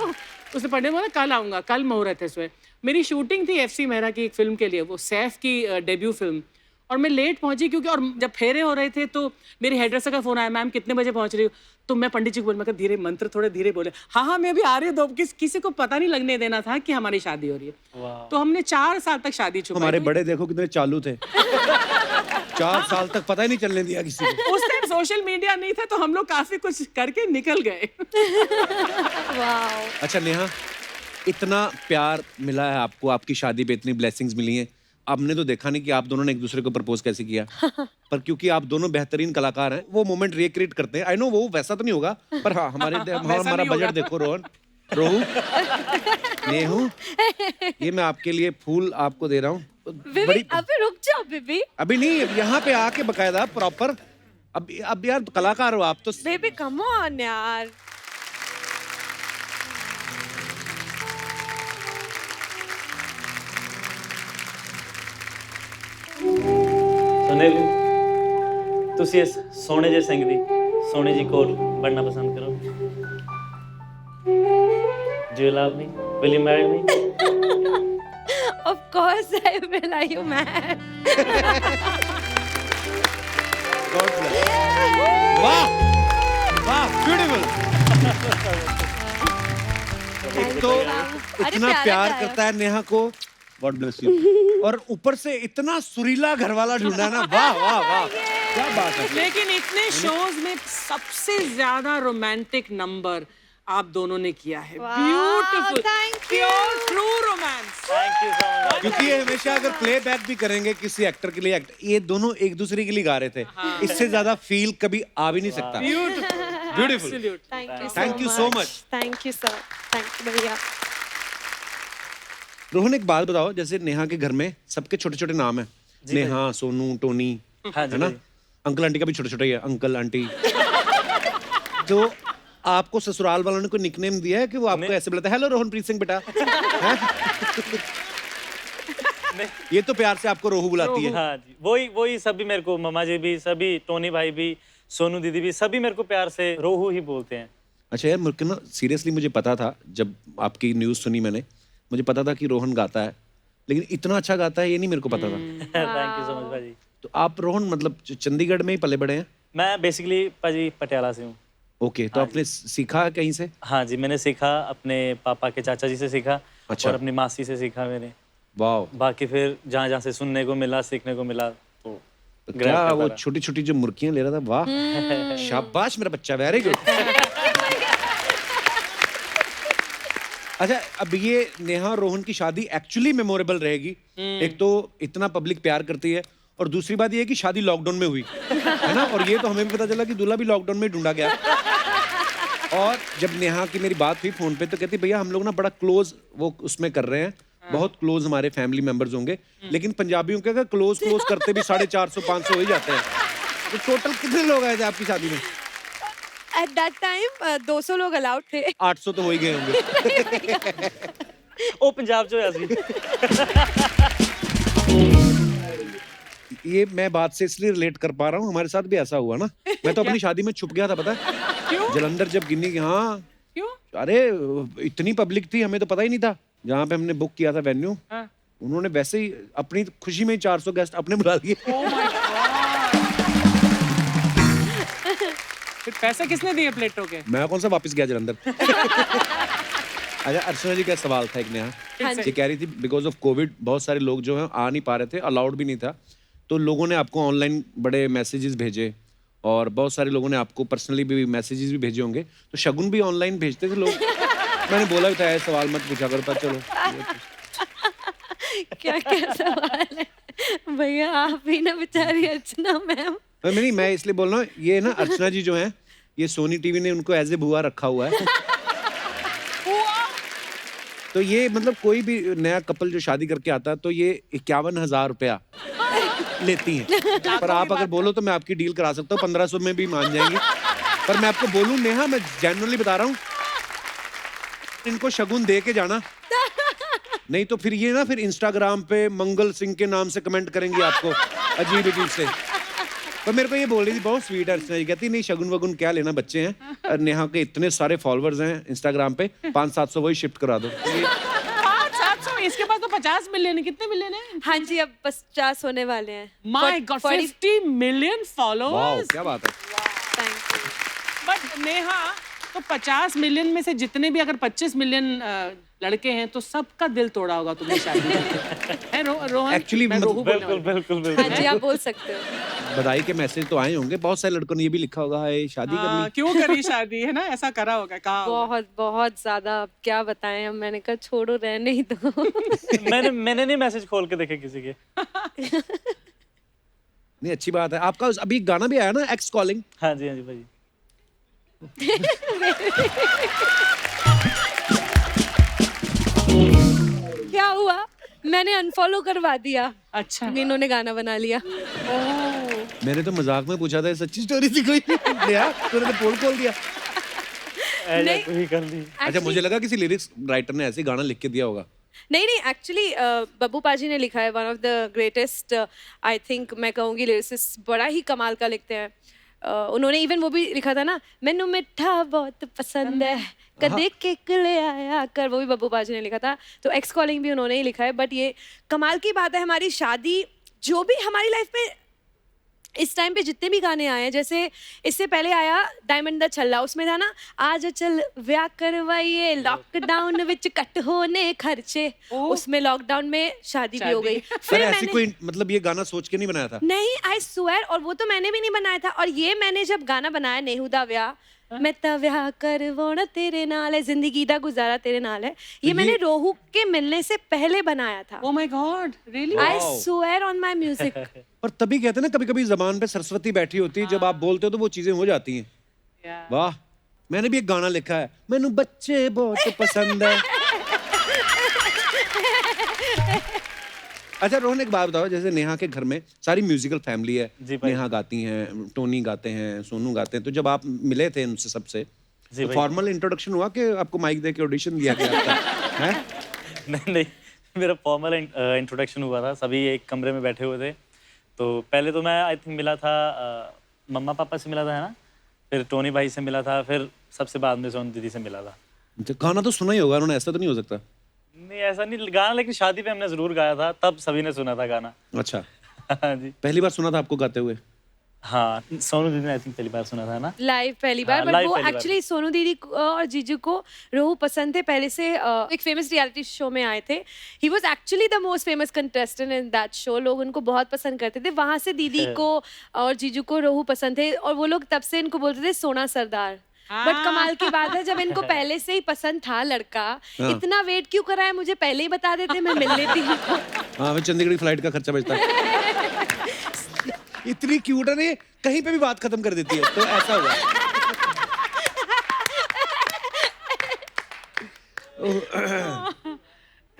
Speaker 5: उसने पंडित बोला कल आऊंगा, कल मुहूर्त है सुबह। मेरी शूटिंग थी FC मेहरा की एक फिल्म के लिए, वो सैफ की डेब्यू फिल्म, और मैं लेट पहुंची क्योंकि, और जब फेरे हो रहे थे तो मेरी हेडड्रेसर का फोन आया, मैम कितने बजे पहुंच रही हो? तो मैं पंडित जी को बोल, मैं कहा धीरे, मंत्र थोड़े धीरे बोले। हाँ मैं अभी आ रही हूँ। किसी को पता नहीं लगने देना था कि हमारी शादी हो रही है। तो हमने 4 साल तक शादी छुपाई।
Speaker 3: हमारे बड़े देखो कितने चालू थे। 4 साल तक पता ही नहीं चलने दिया किसी को।
Speaker 5: उस टाइम सोशल मीडिया नहीं था, तो हम लोग काफी कुछ करके निकल गए।
Speaker 3: अच्छा नेहा, इतना प्यार मिला है आपको, आपकी शादी पे इतनी ब्लेसिंग्स मिली हैं, आपने तो देखा नहीं कि आप दोनों ने एक दूसरे को प्रपोज कैसे किया। पर क्योंकि आप दोनों बेहतरीन कलाकार हैं, वो मोमेंट रिक्रिएट करते हैं। आई नो वो वैसा तो नहीं होगा, पर हाँ हमारा बजट देखो रोहू नेहू, ये मैं आपके लिए फूल आपको दे रहा हूँ।
Speaker 4: बेबी अभी रुक जाओ बेबी।
Speaker 3: अभी नहीं, अब यहाँ पे आके बकायदा प्रॉपर। अब यार कलाकार हो आप तो।
Speaker 4: बेबी कम ऑन यार।
Speaker 6: सुनील, तुसी इस सोने जे सिंह दी सोने जी कोल बनना पसंद करो? Do you love me? Will you marry me?
Speaker 4: Of course I will. Are you mad?
Speaker 3: God bless. वाह वाह, ब्यूटीफुल। एक तो इतना प्यार करता है नेहा को, गॉड ब्लेस यू, और ऊपर से इतना सुरीला घरवाला ढूंढा ना, वाह वाह वाह, क्या बात है।
Speaker 5: लेकिन इतने शोज में सबसे ज्यादा रोमांटिक नंबर आप दोनों ने किया है। Beautiful, pure true romance.
Speaker 6: Thank you so much.
Speaker 3: क्योंकि ये हमेशा अगर प्लेबैक भी करेंगे किसी एक्टर के लिए, ये दोनों एक दूसरे के लिए गा रहे थे, इससे ज्यादा फील कभी आ भी नहीं सकता। Beautiful,
Speaker 4: Thank you so much.
Speaker 3: Thank you so much.
Speaker 4: Thank you sir. Thank you भैया।
Speaker 3: रोहन एक बात बताओ, जैसे नेहा के घर में सबके छोटे छोटे नाम है, नेहा, सोनू, टोनी,
Speaker 6: हाँ जी
Speaker 3: है ना?
Speaker 6: भाई।
Speaker 3: अंकल आंटी का भी छोटा छोटा ही है, अंकल आंटी। तो आपको ससुराल वालों ने कोई निकनेम दिया है कि वो आपको ऐसे बुलाता है, हेलो रोहन प्रीत सिंह बेटा? ये तो प्यार से आपको रोहू बुलाती है।
Speaker 6: हाँ जी, वही सभी मेरे को, मम्मा जी भी, सभी, टोनी भाई भी, सोनू दीदी भी, सभी मेरे को प्यार से रोहू ही बोलते हैं।
Speaker 3: अच्छा यार, मुझे ना सीरियसली मुझे पता था, जब आपकी न्यूज़ सुनी मैंने, मुझे पता था कि रोहन गाता है, लेकिन इतना अच्छा गाता है ये नहीं मेरे को पता था।
Speaker 6: थैंक यू सो मच भाजी।
Speaker 3: तो आप रोहन मतलब चंडीगढ़ में ही पले बड़े हैं?
Speaker 6: मैं बेसिकली भाजी पटियाला से हूँ।
Speaker 3: ओके, तो आपने सीखा कहीं से?
Speaker 6: हाँ जी, मैंने सीखा अपने पापा के चाचा जी से सीखा।
Speaker 3: अच्छा।
Speaker 6: और अपनी मासी से सीखा मैंने।
Speaker 3: वाह।
Speaker 6: बाकी फिर जहाँ जहाँ से सुनने को मिला, सीखने को मिला, तो
Speaker 3: क्या वो छोटी छोटी जो मुर्गियां ले रहा था, वाह, शाबाश मेरा बच्चा, वेरी गुड। अच्छा, अब ये नेहा और रोहन की शादी एक्चुअली मेमोरेबल रहेगी। एक तो इतना पब्लिक प्यार करती है, और दूसरी बात ये है कि शादी लॉकडाउन में हुई है ना, और ये तो हमें भी पता चला कि दूल्हा भी लॉकडाउन में ढूंढा गया। और जब नेहा की मेरी बात हुई फोन पे, तो कहती भैया हम लोग ना बड़ा क्लोज वो उसमें कर रहे हैं, बहुत क्लोज हमारे फैमिली मेंबर्स होंगे, लेकिन पंजाबियों के क्लोज करते भी 450-500 हो ही जाते हैं। तो टोटल कितने लोग आए थे आपकी शादी में?
Speaker 4: At that time 200 लोग अलाउड थे।
Speaker 3: 800 तो हो ही गए होंगे।
Speaker 6: ओ पंजाब जो है असली।
Speaker 3: ये मैं बात से इसलिए रिलेट कर पा रहा हूँ, हमारे साथ भी ऐसा हुआ ना। मैं तो अपनी शादी में छुप गया था, पता है?
Speaker 5: क्यों?
Speaker 3: जलंधर जब गिनी, हाँ।
Speaker 5: क्यों?
Speaker 3: अरे इतनी पब्लिक थी, हमें तो पता ही नहीं था। जहाँ पे हमने बुक किया था वेन्यू, उन्होंने वैसे ही अपनी खुशी में 400 गेस्ट अपने बुला लिए।
Speaker 5: फिर पैसे किसने दिए प्लेटों के?
Speaker 3: मैं कौन सा वापस गया जलंधर। अच्छा, अर्चना जी का सवाल था एक नेहा।
Speaker 4: हाँ जी।
Speaker 3: ये कह रही थी बिकॉज ऑफ कोविड बहुत सारे लोग जो हैं आ नहीं पा रहे थे, अलाउड भी नहीं था, तो लोगों ने आपको ऑनलाइन बड़े मैसेजेस भेजे और बहुत सारे लोगों ने आपको पर्सनली भी मैसेजेस भी भेजे होंगे, तो शगुन भी ऑनलाइन भेजते थे लोग? मैंने बोला भी था ऐसे सवाल मत पूछा करो, पर चलो।
Speaker 4: क्या क्या सवाल है भैया, आप ही ना बेचारी अर्चना मैम।
Speaker 3: नहीं, मैं इसलिए बोल रहा हूँ, ये ना अर्चना जी जो हैं, ये सोनी टीवी ने उनको एज ए बुआ रखा हुआ है। तो ये मतलब कोई भी नया कपल जो शादी करके आता है तो ये 51,000 रुपया लेती हैं, पर आप अगर बोलो तो मैं आपकी डील करा सकता हूँ, 1500 में भी मान जाएंगी। पर मैं आपको बोलूं नेहा, मैं जेन्युइनली बता रहा हूँ, इनको शगुन दे के जाना, नहीं तो फिर ये ना फिर इंस्टाग्राम पे मंगल सिंह के नाम से कमेंट करेंगी आपको अजीब अजीब से। पर मेरे को ये बोल रही थी बहुत स्वीट अर्चना जी, कहती नहीं शगुन वगुन क्या लेना, बच्चे हैं, और नेहा के इतने सारे फॉलोअर्स हैं इंस्टाग्राम पे, 500-700 वही शिफ्ट करा दो।
Speaker 5: 500-700, इसके पास तो 50 मिलियन है। कितने मिलियन है?
Speaker 4: हाँ जी, अब 50 होने वाले हैं।
Speaker 5: माय गॉड, 50 मिलियन
Speaker 3: वाह,
Speaker 5: फॉलोअर्स।
Speaker 3: क्या बात है।
Speaker 4: Thank you.
Speaker 5: बट नेहा, तो 50 मिलियन में से जितने भी अगर 25 मिलियन लड़के हैं तो सबका दिल तोड़ा होगा तुमने शादी करके। है रोहन?
Speaker 3: Actually,
Speaker 5: मैं रोहू बोलने
Speaker 6: बिल्कुल
Speaker 5: वाली
Speaker 6: बिल्कुल
Speaker 4: हाँ
Speaker 6: बिल्कुल।
Speaker 4: जी, आप बोल सकते हो।
Speaker 3: बधाई के मैसेज तो आए होंगे, बहुत सारे लड़कों ने ये भी लिखा होगा है शादी
Speaker 5: हूँ।
Speaker 3: कर
Speaker 5: हाँ,
Speaker 3: ली।
Speaker 5: क्यों करी शादी, है ना, ऐसा करा होगा, कहा होगा।
Speaker 4: बहुत बहुत ज्यादा, अब क्या बताएं हम, मैंने कहा छोड़ो रहने ही दो।
Speaker 6: मैंने नहीं मैसेज खोल के देखे किसी के।
Speaker 3: नहीं, अच्छी बात है। आपका अभी गाना भी आया ना, एक्स कॉलिंग।
Speaker 6: हाँ जी भाई।
Speaker 4: क्या हुआ, मैंने अनफॉलो करवा दिया,
Speaker 5: अच्छा।
Speaker 4: इन्होंने गाना बना लिया।
Speaker 3: मैंने तो मजाक में पूछा था, ये सच्ची स्टोरी थी कोई? नया तूने तो पोल खोल दिया।
Speaker 6: ऐसा कोई कर ली।
Speaker 3: अच्छा, मुझे लगा किसी लिरिक्स राइटर ने ऐसे गाना लिख के दिया होगा।
Speaker 4: नहीं नहीं, एक्चुअली बब्बू पाजी ने लिखा है, one of the greatest, I think मैं कहूँगी लिरिसिस्ट, बड़ा ही कमाल का लिखते हैं। उन्होंने इवन वो भी लिखा था ना, मैनू मिठा बहुत पसंद है, कदे केक ले आया कर, वो भी बब्बू पाजी ने लिखा था। तो एक्स कॉलिंग भी उन्होंने ही लिखा है। बट ये कमाल की बात है, हमारी शादी, जो भी हमारी लाइफ में इस टाइम पे जितने भी गाने आए हैं, जैसे इससे पहले आया डायमंड द छल्ला, उसमें था ना, आज चल व्याह करवाइए, लॉकडाउन विच कट होने खर्चे, उसमें लॉकडाउन में शादी भी हो गई।
Speaker 3: पर
Speaker 4: फिर
Speaker 3: ऐसी
Speaker 4: मैंने,
Speaker 3: कोई मतलब ये गाना सोच के नहीं बनाया था?
Speaker 4: नहीं, आई स्वेयर, और वो तो मैंने भी नहीं बनाया था। और ये मैंने जब गाना बनाया नेहू दा व्याह, मैं ता व्याह करवाना तेरे नाल है, जिंदगी दा गुजारा तेरे नाल है, ये मैंने रोहू के मिलने से पहले बनाया था।
Speaker 5: Oh my God, really?
Speaker 4: I swear on my music.
Speaker 3: पर तभी कहते हैं ना, कभी कभी जबान पे सरस्वती बैठी होती है, जब आप बोलते हो तो वो चीजें हो जाती हैं।
Speaker 5: Yeah.
Speaker 3: वाह, मैंने भी एक गाना लिखा है, मैनू बच्चे बहुत पसंद है। अच्छा रोहन, एक बात बताओ, जैसे नेहा के घर में सारी म्यूजिकल फैमिली है,
Speaker 6: जी भाई।
Speaker 3: नेहा गाती हैं, टोनी गाते हैं, सोनू गाते हैं, तो जब आप मिले थे उनसे सबसे,
Speaker 6: जी
Speaker 3: तो
Speaker 6: भाई।
Speaker 3: फॉर्मल इंट्रोडक्शन हुआ कि आपको माइक दे के ऑडिशन दिया गया था? हैं?
Speaker 6: नहीं, मेरा फॉर्मल इंट्रोडक्शन हुआ था, सभी एक कमरे में बैठे हुए थे। तो पहले तो मैं आई थिंक मिला था मम्मा पापा से मिला था, है ना, फिर टोनी भाई से मिला था, फिर सबसे बाद में सोनू दीदी से मिला था।
Speaker 3: तो गाना तो सुना ही होगा उन्होंने, ऐसा तो नहीं हो सकता?
Speaker 6: नहीं ऐसा नहीं, गाना लेकिन शादी पे हमने जरूर गाया था, तब सभी ने सुना था गाना।
Speaker 3: अच्छा,
Speaker 6: हाँ जी।
Speaker 3: पहली बार सुना था आपको गाते हुए?
Speaker 6: हाँ, सोनू दीदी ने आई थिंक पहली बार सुना था ना,
Speaker 4: लाइव पहली बार।
Speaker 6: हाँ,
Speaker 4: बट
Speaker 6: live
Speaker 4: वो
Speaker 6: पहली बार।
Speaker 4: एक्चुअली सोनू दीदी और जीजू को रोहू पसंद थे पहले से। एक फेमस रियलिटी शो में आए थे, he was actually the most famous contestant in that show, लोग उनको बहुत पसंद करते थे। वहां से दीदी को और जीजू को रोहू पसंद थे, और वो लोग तब से इनको बोलते थे सोना सरदार। बट कमाल की बात है, जब इनको पहले से ही पसंद था लड़का, इतना वेट क्यों कराया, मुझे पहले ही बता देते, मैं मिल लेती हूँ।
Speaker 3: हाँ, मैं चंडीगढ़ फ्लाइट का खर्चा बचता है। इतनी क्यूट है ना, ये कहीं पे भी बात खत्म कर देती है, तो ऐसा हुआ।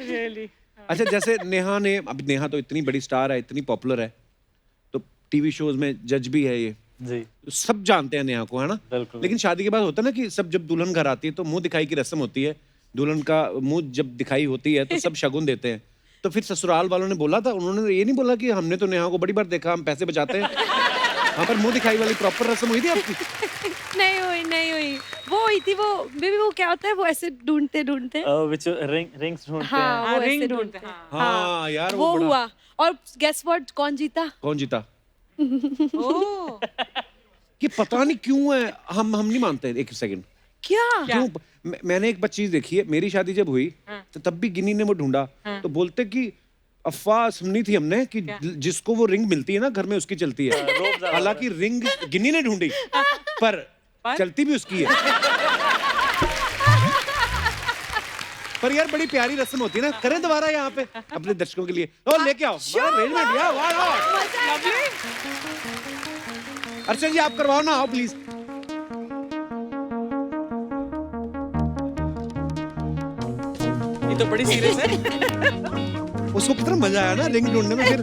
Speaker 5: Really?
Speaker 3: अच्छा, जैसे नेहा ने, अब नेहा तो इतनी बड़ी स्टार है, इतनी पॉपुलर है, तो टीवी शोज में जज भी है ये,
Speaker 6: जी
Speaker 3: सब जानते हैं नेहा को, है ना?
Speaker 6: बिल्कुल।
Speaker 3: लेकिन शादी के बाद होता है ना कि सब, जब दुल्हन घर आती है तो मुंह दिखाई की रस्म होती है, दुल्हन का मुंह जब दिखाई होती है तो सब शगुन देते हैं। तो फिर ससुराल वालों ने बोला था, उन्होंने ये नहीं बोला कि हमने तो नेहा को बड़ी बार देखा, हम पैसे बचाते हैं? हाँ, पर मुंह दिखाई वाली प्रॉपर रस्म हुई थी आपकी?
Speaker 4: नहीं हुई, नहीं हुई। वो हुई थी, वो बेबी, वो क्या होता है, वो ऐसे ढूंढते ढूंढते,
Speaker 6: विच रिंग्स ढूंढते हैं।
Speaker 4: हाँ,
Speaker 5: हाँ,
Speaker 4: वो
Speaker 5: रिंग
Speaker 4: ऐसे
Speaker 5: ढूंढते
Speaker 4: ढूंढते
Speaker 5: हैं।
Speaker 3: हाँ यार,
Speaker 4: वो
Speaker 3: बड़ा-
Speaker 4: हुआ। और गेस व्हाट, कौन जीता?
Speaker 3: कौन जीता?
Speaker 5: Oh.
Speaker 3: कि पता नहीं क्यों है, हम नहीं मानते। एक सेकंड,
Speaker 4: क्या?
Speaker 3: क्यों? मैंने एक चीज देखी है, मेरी शादी जब हुई तो तब भी गिनी ने वो ढूंढा, तो बोलते कि अफवाह सुनी थी हमने कि जिसको वो रिंग मिलती है ना घर में उसकी चलती है। हालांकि रिंग गिनी ने ढूंढी पर चलती भी उसकी है। पर यार बड़ी प्यारी रस्म होती है ना, करें दोबारा यहाँ पे अपने दर्शकों के लिए। ओ लेके आओ अरेंजमेंट यार, वाह अर्चना जी आप करवाओ ना, आओ प्लीज।
Speaker 5: ये तो बड़ी सीरियस है।
Speaker 3: उसको कितना मजा आया ना रिंग ढूंढने में। फिर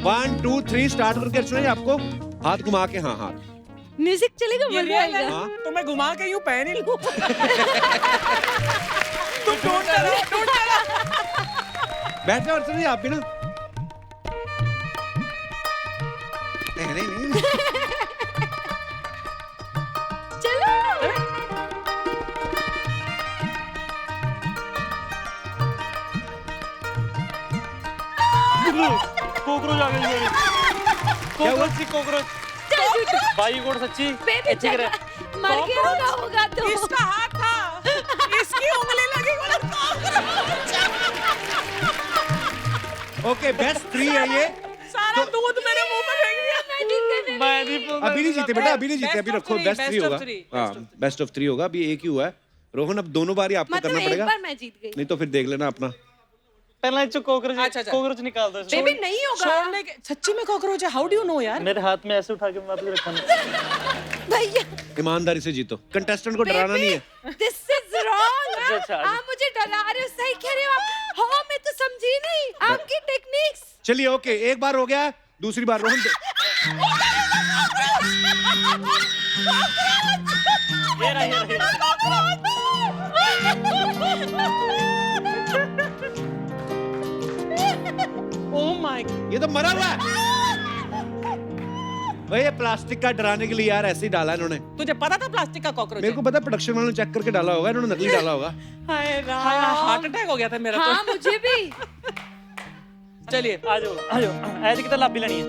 Speaker 3: 1 2 3 स्टार्ट करके अर्चना जी आपको हाथ घुमा के, हाँ हाथ
Speaker 4: म्यूजिक चलेगा, मजा आएगा।
Speaker 3: हाँ।
Speaker 5: तो मैं घुमा के यूं पहन ही लूं। तुम ढूंढते रहो।
Speaker 3: बैठ जाओ अर्चना जी आप भी ना। नहीं।
Speaker 4: चलो।
Speaker 6: कोकरोच आ गई। कोकरोच भाई गोड़ सच्ची
Speaker 4: बेबी
Speaker 6: करे।
Speaker 4: मर गया होगा तो।
Speaker 5: इसका हाथ था, इसकी उंगली लगी।
Speaker 3: ओके बेस्ट 3 है ये।
Speaker 5: सारा दूध मेरे मुंह में फेंक दिया।
Speaker 6: मैं नहीं
Speaker 3: अभी नहीं जीते बेटा, अभी नहीं जीते, अभी रखो। बेस्ट 3 होगा। हाँ बेस्ट ऑफ 3 होगा। अभी एक ही हुआ है रोहन, अब दोनों बार ही आपको
Speaker 4: मतलब
Speaker 3: करना
Speaker 4: एक
Speaker 3: पड़ेगा,
Speaker 4: बार मैं जीत गई।
Speaker 3: नहीं तो फिर देख लेना अपना।
Speaker 6: पहला जो कोकरोच
Speaker 5: अच्छा।
Speaker 6: कोकरोच निकाल दो इसमें।
Speaker 4: बेबी नहीं होगा
Speaker 5: छोड़ने के सच्ची में कॉकरोच है। हाउ डू यू नो यार?
Speaker 6: मेरे हाथ में ऐसे उठा के मैं वापस रखा।
Speaker 4: भैया।
Speaker 3: ईमानदारी से जीतो, कंटेस्टेंट को डराना नहीं है।
Speaker 4: This is wrong.
Speaker 6: अच्छा।
Speaker 4: आप मुझे डरा रहे हो, सही कह रहे हो आप। हाँ मैं तो समझी नहीं आपकी टेक्निक्स।
Speaker 3: चलिए ओके, एक बार हो गया, दूसरी बार रोहन
Speaker 6: ये रहा।
Speaker 5: Oh my God.
Speaker 3: ये तो मरा हुआ है भाई। ये प्लास्टिक का डराने के लिए यार ऐसे ही डाला इन्होंने।
Speaker 5: तुझे पता था प्लास्टिक का कॉकरोच
Speaker 3: मेरे को पता प्रोडक्शन वालों ने चेक करके डाला होगा, इन्होंने नकली डाला होगा।
Speaker 5: हाय हार्ट अटैक हो गया था मेरा
Speaker 4: हाँ
Speaker 5: तो।
Speaker 4: मुझे भी।
Speaker 5: चलिए
Speaker 6: आ जाओ ऐसे की तो लाभी लेनी है।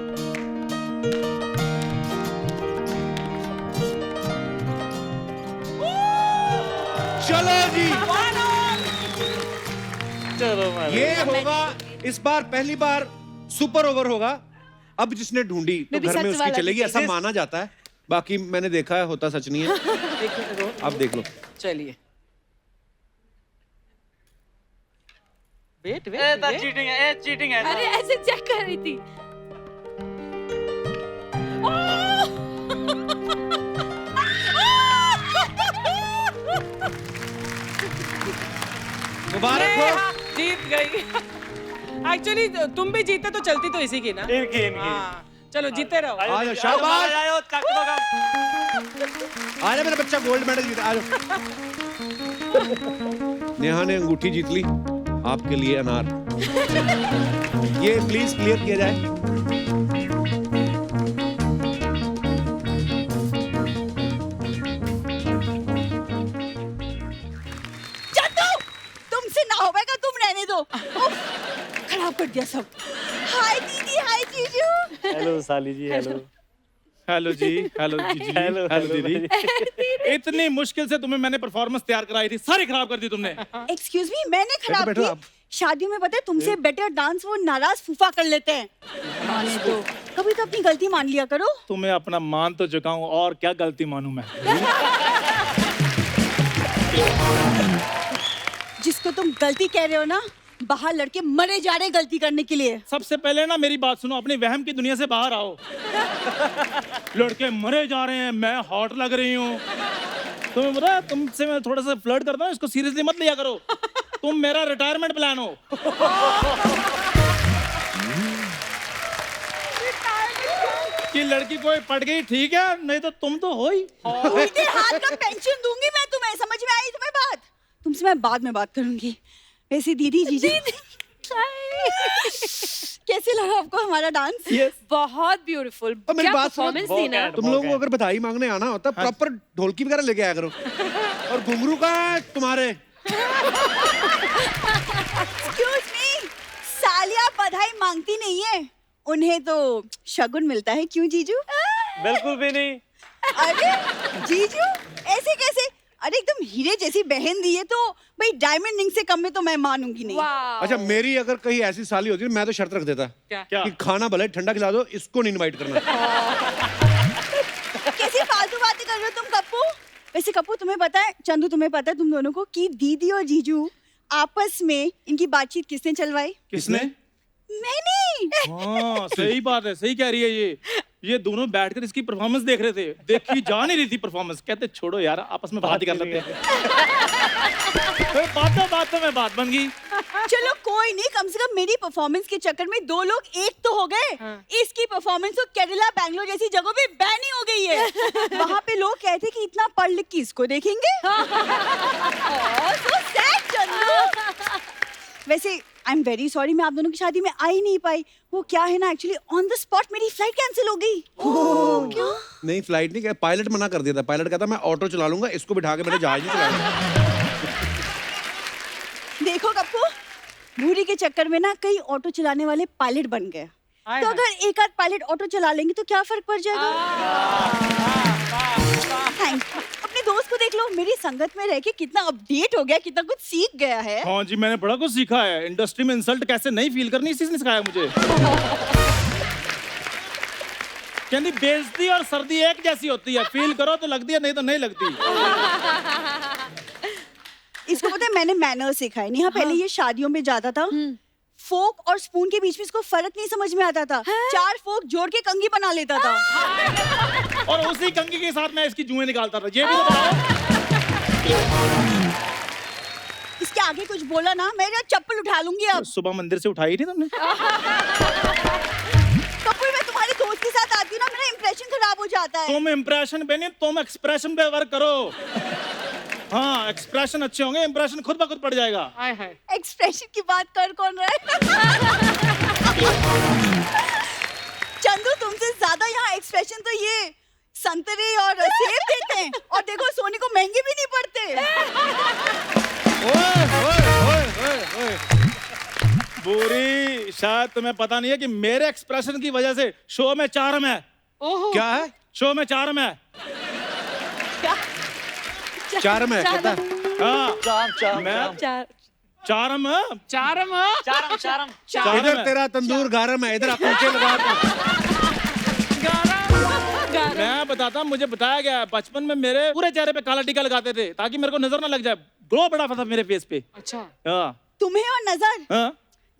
Speaker 3: चलो जी
Speaker 6: चलो
Speaker 3: ये होगा इस बार पहली बार सुपर ओवर होगा। अब जिसने ढूंढी तो
Speaker 4: बेबी
Speaker 3: घर में
Speaker 4: सच
Speaker 3: उसकी
Speaker 4: वाला
Speaker 3: चलेगी, ऐसा
Speaker 6: This-
Speaker 3: माना जाता है। बाकी मैंने देखा है, होता सच नहीं है। अब देख लो।
Speaker 5: चलिए वेट
Speaker 6: चीटिंग है, चीटिंग है।
Speaker 4: अरे ऐसे चेक कर रही थी।
Speaker 3: मुबारक हो।
Speaker 5: जीत गई। एक्चुअली तुम भी जीते तो चलती तो इसी की ना।
Speaker 6: इनकी
Speaker 5: हाँ चलो जीते रहो।
Speaker 3: आ जाओ, शाबाश।
Speaker 6: आयो चक दो काम।
Speaker 3: आ जा मेरा बच्चा, गोल्ड मेडल जीता। आ जाओ। नेहा ने अंगूठी जीत ली, आपके लिए अनार। ये प्लीज क्लियर किया जाए।
Speaker 2: चंदू तुमसे ना होगा, तुम रहने दो। उफ, खराब कर दिया सब। हाय दीदी, हाय जीजू।
Speaker 6: हेलो साली जी, हेलो।
Speaker 1: हेलो जी, हेलो जी,
Speaker 6: हेलो,
Speaker 1: हेलो
Speaker 6: हेलो
Speaker 1: दीदी। इतनी मुश्किल से तुम्हें मैंने परफॉर्मेंस तैयार कराई थी, सारी खराब कर दी तुमने।
Speaker 2: एक्सक्यूज मी, मैंने खराब
Speaker 3: बैठो
Speaker 2: की?
Speaker 3: आप।
Speaker 2: शादियों में पता है तुमसे बेटर डांस वो नाराज फूफा कर लेते हैं। माने तो कभी तो अपनी गलती मान लिया करो।
Speaker 1: तुम्हें अपना मान तो चुका हूँ, और क्या गलती मानूं मैं।
Speaker 2: जिसको तुम गलती कह रहे हो ना, बाहर लड़के मरे जा रहे गलती करने के लिए।
Speaker 1: सबसे पहले ना मेरी बात सुनो, अपनी वहम की दुनिया से बाहर आओ। लड़के मरे जा रहे हैं, मैं हॉट लग रही हूँ। तुम्हें पता है, तुमसे मैं थोड़ा सा फ्लर्ट करता हूँ, इसको सीरियसली मत लिया करो। तुम मेरा रिटायरमेंट प्लान हो। कि लड़की कोई पट गई ठीक है, नहीं तो तुम तो हो ही।
Speaker 2: उल्टे हाथ का पेंशन दूंगी मैं तुम्हें, समझ में आई तुम्हें बात? तुमसे मैं बाद में बात करूंगी। वैसे दीदी जीजी कैसे लगा आपको हमारा डांस?
Speaker 4: बहुत ब्यूटीफुल।
Speaker 3: और मेरी
Speaker 4: क्या
Speaker 3: बात सुनो,
Speaker 4: परफॉर्मेंस दी ना।
Speaker 3: तुम लोगों को अगर बधाई मांगने आना होता प्रॉपर ढोलकी वगैरह लेके आया करो। और घुंघरू कहाँ है तुम्हारे?
Speaker 2: एक्सक्यूज मी, सालिया बधाई मांगती नहीं है, उन्हें तो शगुन मिलता है। क्यों जीजू?
Speaker 6: बिल्कुल भी नहीं।
Speaker 2: अरे जीजू ऐसे कैसे? अरे हीरे जैसी बहन दी है तो भाई डायमंड रिंग से कम में तो मैं मानूंगी नहीं।
Speaker 4: वाह।
Speaker 3: अच्छा मेरी अगर कहीं ऐसी साली होती मैं तो शर्त रख देता
Speaker 5: क्या?
Speaker 1: क्या?
Speaker 3: कि खाना भले ठंडा खिला दो, इसको नहीं इनवाइट करना।
Speaker 2: कैसी फालतू बातें कर रहे हो तुम कप्पू? वैसे कप्पू तुम्हें पता है, चंदू तुम्हें पता है तुम दोनों को कि दीदी और जीजू आपस में इनकी बातचीत किसने चलवाई?
Speaker 1: किसने?
Speaker 2: मैंने।
Speaker 1: हाँ सही बात है, सही कह रही है ये दोनों बैठकर इसकी परफॉर्मेंस देख रहे थे, देखी जा नहीं रही थी परफॉर्मेंस, कहते छोड़ो यार आपस में बात ही कर लेते हैं। बातों में बात बन गई।
Speaker 2: चलो कोई नहीं, कम से कम मेरी परफॉर्मेंस के चक्कर में दो लोग एक तो हो गए। इसकी परफॉर्मेंस तो केरला बैंगलोर जैसी जगहों पे बैन ही हो गई है। वहाँ पे लोग कहते कि इतना पढ़ लिख के इसको देखेंगे। so sad, Chandu. वैसे आई एम वेरी सॉरी, मैं आप दोनों की शादी में आ ही नहीं पाई। वो क्या है ना, एक्चुअली ऑन द स्पॉट मेरी फ्लाइट कैंसिल हो गई। क्यों?
Speaker 3: नहीं फ्लाइट नहीं, पायलट मना कर दिया था। पायलट कहता मैं ऑटो चला लूंगा, इसको बिठा के मैंने जहाज नहीं चलाऊंगा।
Speaker 2: देखो कप्पू, भूरी के चक्कर में ना कई ऑटो चलाने वाले पायलट बन गए।
Speaker 5: हाय
Speaker 2: तो
Speaker 5: हाय।
Speaker 2: अगर एक आध पायलट ऑटो चला लेंगे तो क्या फर्क पड़ जाएगा? Thank you. अपने दोस्त को देख लो, मेरी संगत में रह के कितना अपडेट हो गया, कितना कुछ सीख गया है।
Speaker 1: हाँ जी, मैंने बड़ा कुछ सीखा है। इंडस्ट्री में इंसल्ट कैसे नहीं फील करनी, इसी ने सिखाया मुझे। यानी बेइज्जती और सर्दी एक जैसी होती है, फील करो तो लगती है, नहीं तो नहीं लगती।
Speaker 2: इसको पता है मैंने मैनर सिखाए। नहीं, पहले ये शादियों में जाता था, फोक और स्पून के बीच में इसको फर्क नहीं समझ में आता था। 4 फोक जोड़ के कंघी बना लेता था।
Speaker 1: और उसी कंघी के साथ मैं इसकी जुएं निकालता था। ये भी तो बताओ।
Speaker 2: इसके आगे कुछ बोला ना, मैं चप्पल उठा लूंगी अब।
Speaker 1: सुबह मंदिर से उठाई थी तुमने?
Speaker 2: कपूर, मैं तुम्हारे दोस्त के साथ आती हूँ ना, मेरा इंप्रेशन खराब हो जाता है।
Speaker 1: तुम इंप्रेशन पे नहीं, तुम एक्सप्रेशन पे वर्क करो। हाँ, एक्सप्रेशन अच्छे होंगे, इंप्रेशन खुद ब खुद पड़ जाएगा।
Speaker 5: हाय हाय।
Speaker 2: एक्सप्रेशन की बात कर कौन रहा है? चंदू, तुमसे ज्यादा यहाँ एक्सप्रेशन तो ये संतरे और सेब देते हैं। और देखो सोनी को महंगे भी नहीं पड़ते।
Speaker 1: बुरी, शायद तुम्हें पता नहीं है कि मेरे एक्सप्रेशन की वजह से शो में चारम है।
Speaker 5: ओहो।
Speaker 3: क्या है?
Speaker 1: शो में चारम है।
Speaker 3: चारम है कहता।
Speaker 1: हाँ,
Speaker 4: चार
Speaker 1: चारम है।
Speaker 5: चारम।
Speaker 3: इधर तेरा तंदूर गारम है, इधर कुलचे लगा दो।
Speaker 1: मैं बताता हूँ, मुझे बताया गया है, बचपन में मेरे पूरे चेहरे पे काला टीका लगाते थे ताकि मेरे को नजर ना लग जाए। ग्लो बड़ा था मेरे फेस पे।
Speaker 5: अच्छा।
Speaker 1: हाँ।
Speaker 2: तुम्हें और नजर?
Speaker 1: हाँ।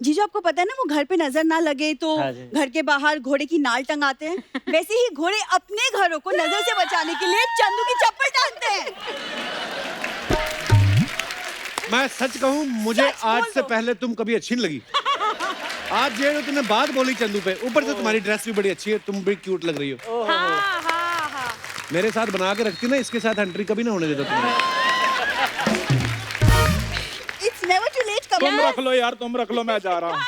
Speaker 2: जीजू, आपको पता है ना, वो घर पे नजर ना लगे तो
Speaker 6: हाँ जी।
Speaker 2: घर के बाहर घोड़े की नाल टंगाते हैं। वैसे ही घोड़े अपने घरों को नजर से बचाने के लिए चंदू की चप्पल टांगते हैं।
Speaker 3: मैं सच कहूँ, मुझे
Speaker 2: सच बोल
Speaker 3: आज से
Speaker 2: दो।
Speaker 3: पहले तुम कभी अच्छी नहीं लगी। आज ये जो तुमने बात बोली चंदू पे, ऊपर से तुम्हारी ड्रेस भी बड़ी अच्छी है, तुम भी क्यूट लग रही हो। मेरे साथ बना के रखती ना, इसके साथ एंट्री कभी ना होने देता तुम्हें।
Speaker 2: It's never too late.
Speaker 1: तुम रख लो यार, तुम रख लो, मैं जा रहा हूँ।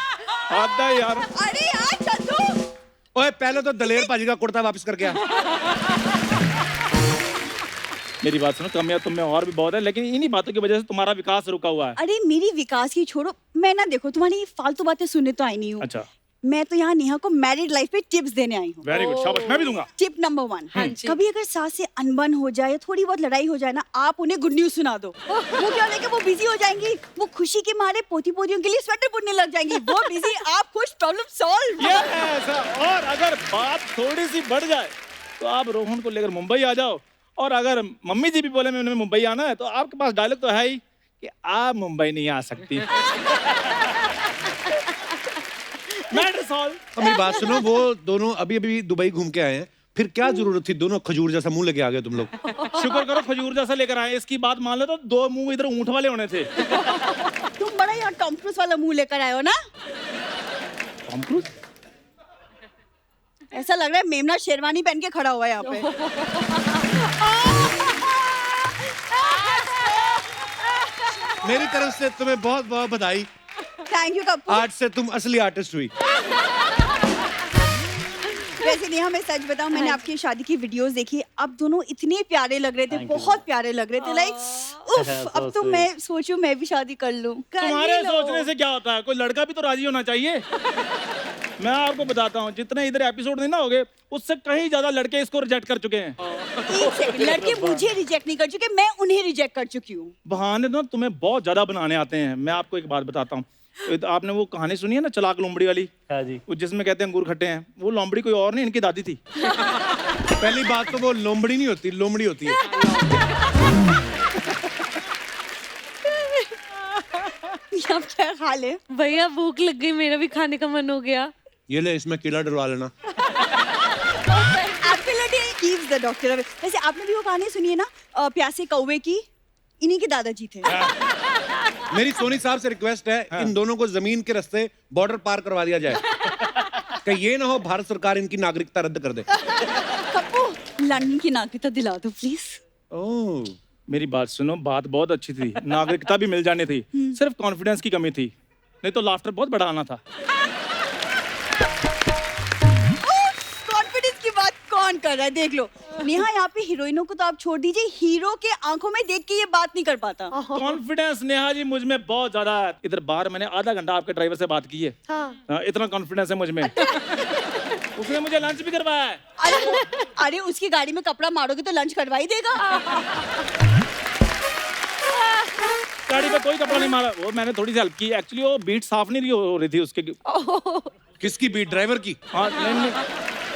Speaker 1: आता है यार।
Speaker 2: अरे यार चंदू,
Speaker 3: ओए पहले तो दलेर पाजी का कुर्ता वापस कर गया।
Speaker 1: मेरी बात सुनो, कमियां तुम में और भी बहुत है, लेकिन इन्हीं बातों की वजह से तुम्हारा विकास रुका हुआ है।
Speaker 2: अरे मेरी विकास की छोड़ो, मैं ना देखो तुम्हारी फालतू बातें सुनने तो आई नहीं हूँ।
Speaker 1: अच्छा,
Speaker 2: मैं तो यहाँ नेहा को मैरिड लाइफ पे टिप्स देने आई हूँ।
Speaker 1: वेरी गुड, शाबाश, मैं भी दूंगा।
Speaker 2: टिप नंबर 1,
Speaker 4: हाँ जी।
Speaker 2: कभी अगर सास से अनबन हो जाए, थोड़ी बहुत लड़ाई हो जाए ना, आप उन्हें गुड न्यूज सुना दो। वो क्या होगा, वो बिजी हो जाएंगी, वो खुशी के मारे पोती पोतियों के लिए स्वेटर बुनने लग जाएंगी। वो बिजी, आप खुश, प्रॉब्लम सॉल्व।
Speaker 1: ये है ऐसा। और अगर बात थोड़ी सी बढ़ जाए तो आप रोहन को लेकर मुंबई आ जाओ, और अगर मम्मी जी भी बोले मैं मुंबई आना है, तो आपके पास डायलॉग तो है ही कि आप मुंबई नहीं आ सकती। Matter solve.
Speaker 3: अब मेरी बात सुनो, वो दोनों अभी अभी दुबई घूम के आए हैं, फिर क्या जरूरत थी दोनों खजूर जैसा मुंह लेके आ गए तुम लोग।
Speaker 1: शुक्र करो खजूर जैसा लेकर आए, इसकी बात मान लो तो 2 मुंह इधर ऊंट वाले होने थे।
Speaker 2: तुम बड़ा यहाँ टॉम क्रूज वाला मुंह लेकर आए हो ना।
Speaker 1: Tom cruise?
Speaker 2: ऐसा लग रहा है मेमना शेरवानी पहन के खड़ा हुआ है यहाँ पे।
Speaker 3: मेरी तरफ से तुम्हें बहुत बहुत बधाई।
Speaker 2: Thank you Kapoor.
Speaker 3: आज से तुम असली आर्टिस्ट हुई।
Speaker 2: वैसे नेहा, मैं सच बताऊं, मैंने आपकी शादी की वीडियोस देखी, अब दोनों इतने प्यारे लग रहे थे,
Speaker 6: Thank you.
Speaker 2: बहुत प्यारे लग रहे थे। लाइक उफ, अब तो मैं सोचूं मैं भी शादी कर लूं।
Speaker 1: तुम्हारे सोचने से क्या होता है, कोई लड़का भी तो राजी होना चाहिए। मैं आपको बताता हूँ, जितने इधर एपिसोड नहीं ना हो गए, उससे कहीं ज्यादा लड़के इसको रिजेक्ट कर चुके हैं।
Speaker 2: एक सेकंड, लड़के मुझे रिजेक्ट नहीं कर चुके, मैं उन्हें रिजेक्ट कर चुकी हूँ।
Speaker 1: बहाने ना तुम्हें बहुत ज्यादा बनाने आते हैं। मैं आपको एक बात बताता हूँ, आपने वो कहानी सुनी है ना चलाक लोमड़ी वाली,
Speaker 6: हाँ जी।
Speaker 1: वो जिसमें कहते हैं अंगूर खट्टे हैं, वो लोमड़ी कोई और नहीं, इनकी दादी थी।
Speaker 3: पहली बात तो वो लोमड़ी नहीं होती, लोमड़ी होती है।
Speaker 2: अब क्या खा ले?
Speaker 4: भैया भूख लग गई, मेरा भी खाने का मन हो गया।
Speaker 3: ये ले, इसमें केला डलवा लेना।
Speaker 2: Apple keeps the doctor away। वैसे आपने भी वो कहानी सुनी है ना, प्यासे कौवे की? इन्हीं के दादाजी थे।
Speaker 3: मेरी सोनी साहब से रिक्वेस्ट है, इन दोनों को जमीन के रास्ते बॉर्डर पार करवा दिया जाए, कि ये ना हो भारत सरकार इनकी नागरिकता रद्द कर दे।
Speaker 2: कप्पू, लंदन की नागरिकता दिला दो प्लीज।
Speaker 3: ओह,
Speaker 1: मेरी बात सुनो, बात बहुत अच्छी थी, नागरिकता भी मिल जानी थी, सिर्फ कॉन्फिडेंस की कमी थी, नहीं तो लाफ्टर बहुत बड़ा आना था।
Speaker 2: कॉन्फिडेंस की बात कौन कर रहा है? देख लो नेहा, यहाँ पे हीरोइनों को तो आप छोड़ दीजिए, हीरो के आंखों में देख के ये बात नहीं कर पाता।
Speaker 1: कॉन्फिडेंस नेहा जी मुझ में बहुत ज्यादा है। इधर बाहर मैंने आधा घंटा आपके ड्राइवर से बात की है।
Speaker 4: हाँ।
Speaker 1: इतना कॉन्फिडेंस है मुझ में। उसने मुझे लंच भी करवाया है।
Speaker 2: अरे उसकी गाड़ी में कपड़ा मारोगे तो लंच करवा ही देगा।
Speaker 1: गाड़ी पे कोई कपड़ा नहीं मारा, वो मैंने थोड़ी सी हेल्प की। एक्चुअली वो बीट साफ नहीं हो रही थी उसके।
Speaker 3: किसकी बीट? ड्राइवर की?
Speaker 1: हाँ नहीं,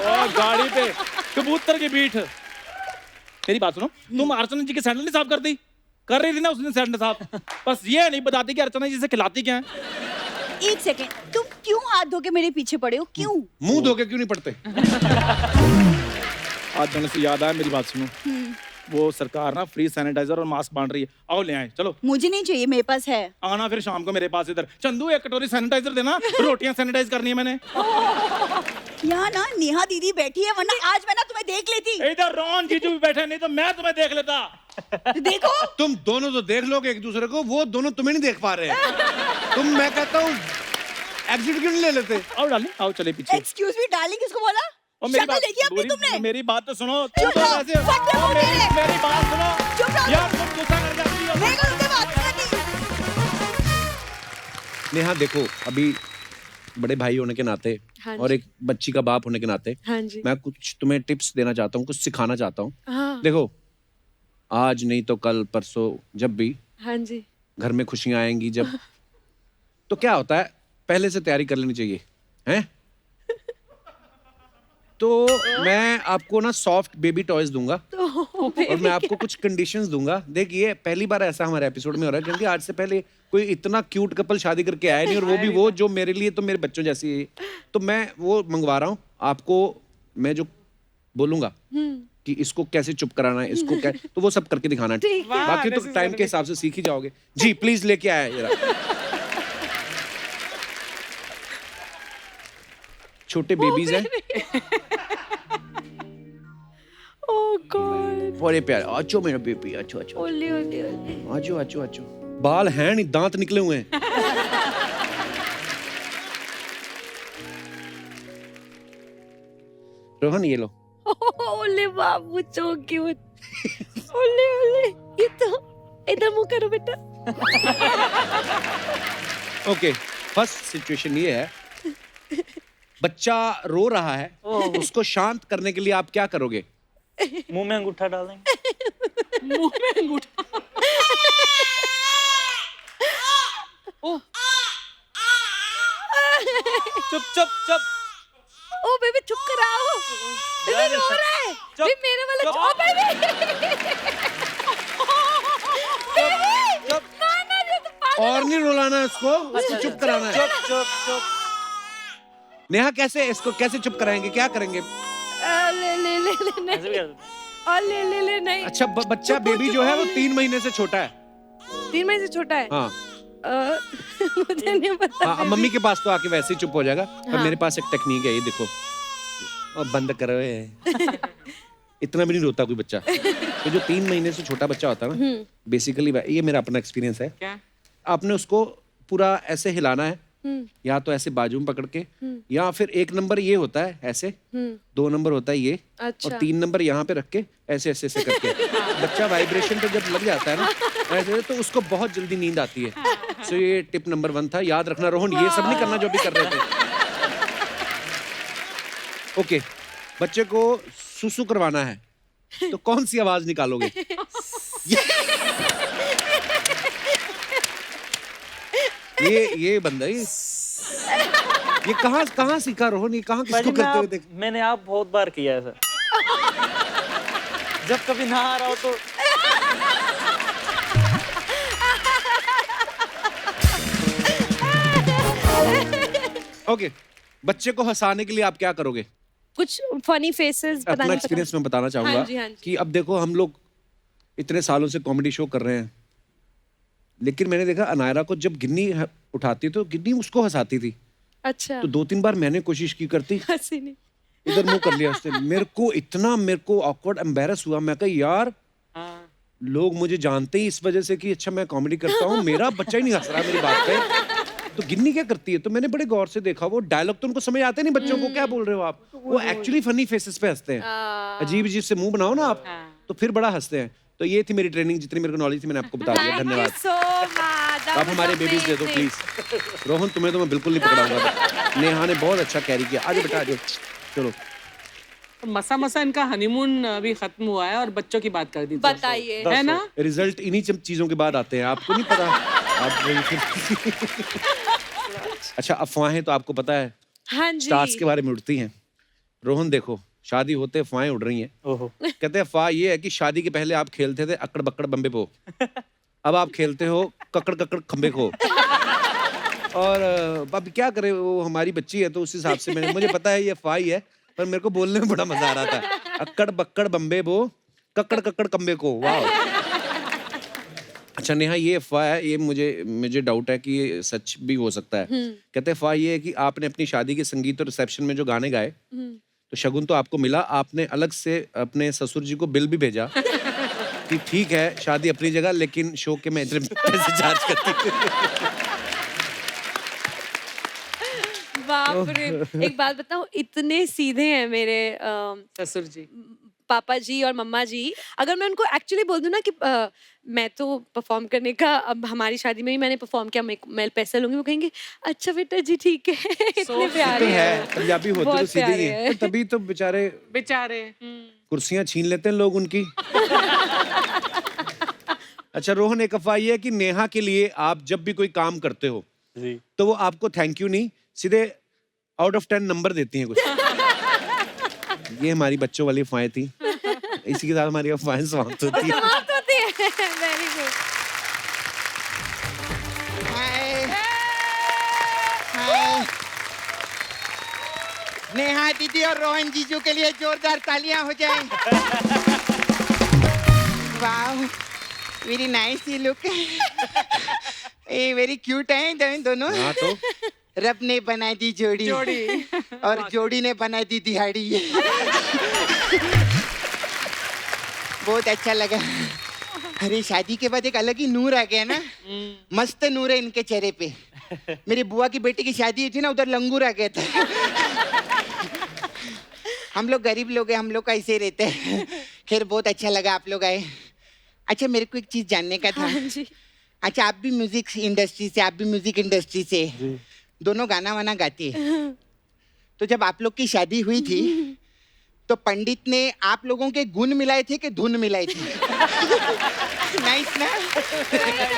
Speaker 1: और गाड़ी पे कबूतर की बीट। मेरी बात सुनो, तुम अर्चना जी के सैंडल नहीं साफ कर रही थी ना उसने सैंडल साफ, बस ये नहीं बताती कि अर्चना जी से खिलाती क्या है।
Speaker 2: एक सेकंड, तुम क्यों हाथ धो के मेरे पीछे पड़े हो? क्यों?
Speaker 3: मुंह धो के क्यों नहीं पड़ते?
Speaker 1: आज धोने से याद आया, मेरी बात सुनो, वो सरकार ना फ्री सैनिटाइजर और मास्क बांट रही है, आओ ले आए। चलो।
Speaker 2: मुझे नहीं चाहिए, मेरे पास है।
Speaker 1: आना फिर शाम को मेरे पास इधर। चंदू एक कटोरी सैनिटाइजर देना, रोटियां सैनिटाइज करनी है मैंने।
Speaker 2: यहाँ ना नेहा दीदी बैठी है, वरना आज मैं ना तुम्हें देख लेती।
Speaker 1: इधर रोहन जीजू भी बैठे, नहीं तो मैं तुम्हें देख लेता।
Speaker 2: देखो
Speaker 3: तुम दोनों तो देख लोगे एक दूसरे को, वो दोनों तुम्हें नहीं देख पा रहे हैं। मैं कहता हूँ एग्जिट क्यों नहीं ले लेते?
Speaker 1: आओ डार्लिंग, आओ चले पीछे।
Speaker 2: एक्सक्यूज मी डार्लिंग किसको बोला?
Speaker 1: और मेरी
Speaker 2: शक्ल देखी अपनी तुमने?
Speaker 1: मेरी बात तो सुनो।
Speaker 2: चुप रहो, फटे मुंह तेरे।
Speaker 1: मेरी बात सुनो।
Speaker 2: चुप रहो।
Speaker 1: यार तुम गुस्सा कर जाती हो।
Speaker 2: मेरे को तुमसे बात करनी।
Speaker 3: नेहा देखो, अभी बड़े भाई होने के नाते
Speaker 4: हाँ
Speaker 3: और एक बच्ची का बाप होने के नाते
Speaker 4: हाँ जी।
Speaker 3: मैं कुछ तुम्हें टिप्स देना चाहता हूँ, कुछ सिखाना चाहता हूँ।
Speaker 4: हाँ।
Speaker 3: देखो, आज नहीं तो कल परसों जब भी
Speaker 4: हाँ जी।
Speaker 3: घर में खुशियां आएंगी जब, तो क्या होता है, पहले से तैयारी कर लेनी चाहिए, हैं? तो मैं आपको ना सॉफ्ट बेबी टॉयज दूंगा और मैं आपको कुछ कंडीशंस दूंगा। देखिए, पहली बार ऐसा हमारे एपिसोड में हो रहा है, क्योंकि आज से पहले कोई इतना क्यूट कपल शादी करके आया नहीं, और वो भी वो जो मेरे लिए तो मेरे बच्चों जैसी है। तो मैं वो मंगवा रहा हूँ आपको। मैं जो बोलूंगा कि इसको कैसे चुप कराना है, इसको क्या, तो वो सब करके दिखाना है। बाकी तो टाइम के हिसाब से सीख ही जाओगे। जी प्लीज लेके आया जरा। छोटे बेबीज हैं,
Speaker 4: ओह गॉड।
Speaker 3: बड़े प्यारे। आचो मेरा बेबी, आचो आचो
Speaker 4: ओले ओले ओले।
Speaker 3: आचो आचो आचो। बाल हैं नहीं, दांत निकले हुए हैं। रोहन ये लो।
Speaker 4: ओले बाबू सो क्यूट। ओले ओले, ये तो इधर मुंह करो बेटा।
Speaker 3: ओके, फर्स्ट सिचुएशन ये है, बच्चा रो रहा है, उसको शांत करने के लिए आप क्या करोगे?
Speaker 6: मुंह में अंगूठा डाल देंगे।
Speaker 5: मुंह में अंगूठा। ओह,
Speaker 1: चुप चुप चुप।
Speaker 4: ओ बेबी चुप कराओ, बेबी रो रहा है।
Speaker 1: चुप,
Speaker 4: बेबी मेरे वाला
Speaker 1: चुप।
Speaker 4: ओ बेबी।
Speaker 1: चुप।
Speaker 4: ना ना, ये तो पागल।
Speaker 3: और नहीं रुलाना है उसको चुप कराना है।
Speaker 1: चुप चुप चुप।
Speaker 3: नेहा कैसे इसको कैसे चुप कराएंगे, क्या करेंगे?
Speaker 4: ले ले ले ले
Speaker 6: ऐसे भी
Speaker 4: नहीं।
Speaker 6: कर देते।
Speaker 4: और ले ले ले नहीं।
Speaker 3: अच्छा, बच्चा बेबी जो है वो 3 महीने से छोटा है।
Speaker 4: 3 महीने से छोटा है।
Speaker 3: हाँ
Speaker 4: मुझे नहीं पता।
Speaker 3: हाँ, अब मम्मी के पास तो आके वैसे ही चुप हो जाएगा। पर
Speaker 4: हाँ।
Speaker 3: मेरे पास एक टेक्निक है, ये देखो। अब बंद करो ये। इतना भी नहीं रोता कोई बच्चा। तो जो 3 महीने से छोटा बच्चा होता है ना, बेसिकली ये मेरा अपना एक्सपीरियंस है।
Speaker 5: क्या?
Speaker 3: आपने उसको पूरा ऐसे हिलाना है, या तो ऐसे बाजू में पकड़ के, या फिर 1 नंबर ये होता है ऐसे, 2 नंबर होता है ये,
Speaker 4: अच्छा।
Speaker 3: और 3 नंबर यहाँ पे रख के ऐसे ऐसे ऐसे करके बच्चा वाइब्रेशन पे जब लग जाता है ना ऐसे, तो उसको बहुत जल्दी नींद आती है। सो ये टिप नंबर 1 था, याद रखना रोहन, ये सब नहीं करना जो भी कर रहे थे। ओके, बच्चे को सुसु करवाना है तो कौन सी आवाज निकालोगे? ये बंदा ये कहाँ सीखा रोहन? ये कहाँ किसको करते हुए देख?
Speaker 6: मैंने आप बहुत बार किया है सर। जब कभी ना आ रहा हो तो
Speaker 3: ओके, बच्चे को हंसाने के लिए आप क्या करोगे?
Speaker 4: कुछ फनी फेसेस
Speaker 3: अपना एक्सपीरियंस मैं बताना चाहूंगा
Speaker 4: हाँ जी, हाँ जी।
Speaker 3: कि अब देखो हम लोग इतने सालों से कॉमेडी शो कर रहे हैं, लेकिन मैंने देखा अनायरा को जब गिन्नी उठाती तो गिन्नी उसको हंसाती थी।
Speaker 4: अच्छा,
Speaker 3: तो 2-3 बार मैंने कोशिश की करती,
Speaker 4: हंसी नहीं।
Speaker 3: इधर मुंह कर लिया उसने। मेरे को ऑकवर्ड एम्बैरस हुआ। मैं कहा यार
Speaker 5: हाँ।
Speaker 3: लोग मुझे जानते ही इस वजह से कि अच्छा मैं कॉमेडी करता हूँ, मेरा बच्चा ही नहीं हंस रहा मेरी बात पे। तो गिन्नी क्या करती है? तो मैंने बड़े गौर से देखा, वो डायलॉग तो उनको समझ आते नहीं बच्चों को, क्या बोल रहे हो आप, वो एक्चुअली फनी फेसेस पे हंसते हैं। अजीब अजीब से मुंह बनाओ ना आप, तो फिर बड़ा हंसते हैं। तो ये थी मेरी ट्रेनिंग, जितनी मेरे को नॉलेज थी मैंने आपको बता दिया। धन्यवाद।
Speaker 4: so much. That
Speaker 3: आप
Speaker 4: was
Speaker 3: हमारे बेबीज दे दो
Speaker 4: amazing.
Speaker 3: प्लीज। रोहन तुम्हें तो मैं बिल्कुल नहीं पकड़ाऊंगा। नेहा ने बहुत अच्छा कैरी किया। आज बेटा आज चलो।
Speaker 5: तो मसा इनका हनीमून अभी खत्म हुआ है और बच्चों की बात कर दी।
Speaker 4: बताइए।
Speaker 5: है ना?
Speaker 3: रिजल्ट इन्हीं चीजों के बाद आते हैं, आपको नहीं पता। अच्छा, अफवाहें तो आपको पता है
Speaker 4: हाँ जी।
Speaker 3: स्टार्स के बारे में उड़ती हैं। रोहन देखो, शादी होते अफवाहें उड़ रही हैं।
Speaker 6: ओहो।
Speaker 3: कहते हैं अफवाह ये है कि शादी के पहले आप खेलते थे अक्कड़ बक्कड़ बम्बे पो, अब आप खेलते हो कक्कड़ कक्कड़ खम्बे खो। और अब क्या करे, वो हमारी बच्ची है तो उस हिसाब से मुझे पता है ये अफवाह ही है, पर मेरे को बोलने में बड़ा मजा आ रहा था। अक्कड़ बक्कड़ बम्बे बो, कक्कड़ कक्कड़ कम्बे को। वाह। अच्छा नेहा, ये अफवाह है, ये मुझे डाउट है कि ये सच भी हो सकता है। कहते हैं अफवाह ये है कि आपने अपनी शादी के संगीत और रिसेप्शन में जो गाने गाए, तो शगुन तो आपको मिला, आपने अलग से अपने ससुर जी को बिल भी भेजा कि ठीक है शादी अपनी जगह, लेकिन शो के मैं इतने पैसे चार्ज करती।
Speaker 4: बाप रे। एक बात बताऊं, इतने सीधे हैं मेरे
Speaker 5: ससुर जी।
Speaker 4: पापा जी और मम्मा जी। अगर मैं उनको एक्चुअली बोल दूं ना कि मैं तो परफॉर्म करने का, अब हमारी शादी में भी मैंने परफॉर्म किया, मैं पैसा लूंगी, वो कहेंगे अच्छा बेटा जी ठीक है। इतने प्यारे
Speaker 3: है
Speaker 4: हैं।
Speaker 3: पंजाबी होते तो
Speaker 4: बहुत
Speaker 3: सीधे ही
Speaker 4: प्यारे
Speaker 3: हैं,
Speaker 4: हैं।
Speaker 3: तो तभी तो बेचारे कुर्सियां छीन लेते हैं लोग उनकी। अच्छा रोहन, एक अफवाह ये है कि नेहा के लिए आप जब भी कोई काम करते हो
Speaker 6: जी।
Speaker 3: तो वो आपको थैंक यू नहीं, सीधे आउट ऑफ 10 नंबर देती हैं कुछ। ये हमारी बच्चों वाली अफवाहें थी। इसी के साथ हमारी अफवाहें समाप्त होती है।
Speaker 4: बात होती है। Very good.
Speaker 7: नेहा दीदी और रोहन जीजू के लिए जोरदार तालियां हो जाएं। वाह, वेरी नाइस ये लुक। ये वेरी क्यूट है दोनों।
Speaker 3: हाँ तो
Speaker 7: रब ने बना दी जोड़ी और जोड़ी ने बना दी दिहाड़ी। बहुत अच्छा लगा। अरे शादी के बाद एक अलग ही नूर आ गया ना, मस्त नूर है इनके चेहरे पे। मेरी बुआ की बेटी की शादी हुई थी ना, उधर लंगूर आ गया था। हम लोग गरीब लोग हैं, हम लोग का ऐसे ही रहते हैं। खैर बहुत अच्छा लगा आप लोग आए। अच्छा मेरे को एक चीज जानने का था।
Speaker 4: हाँ जी।
Speaker 7: अच्छा आप भी म्यूजिक इंडस्ट्री से दोनों गाना वाना गाती है, तो जब आप लोग की शादी हुई थी तो पंडित ने आप लोगों के गुण मिलाए थे कि धुन मिलाई थी? नाइस ना,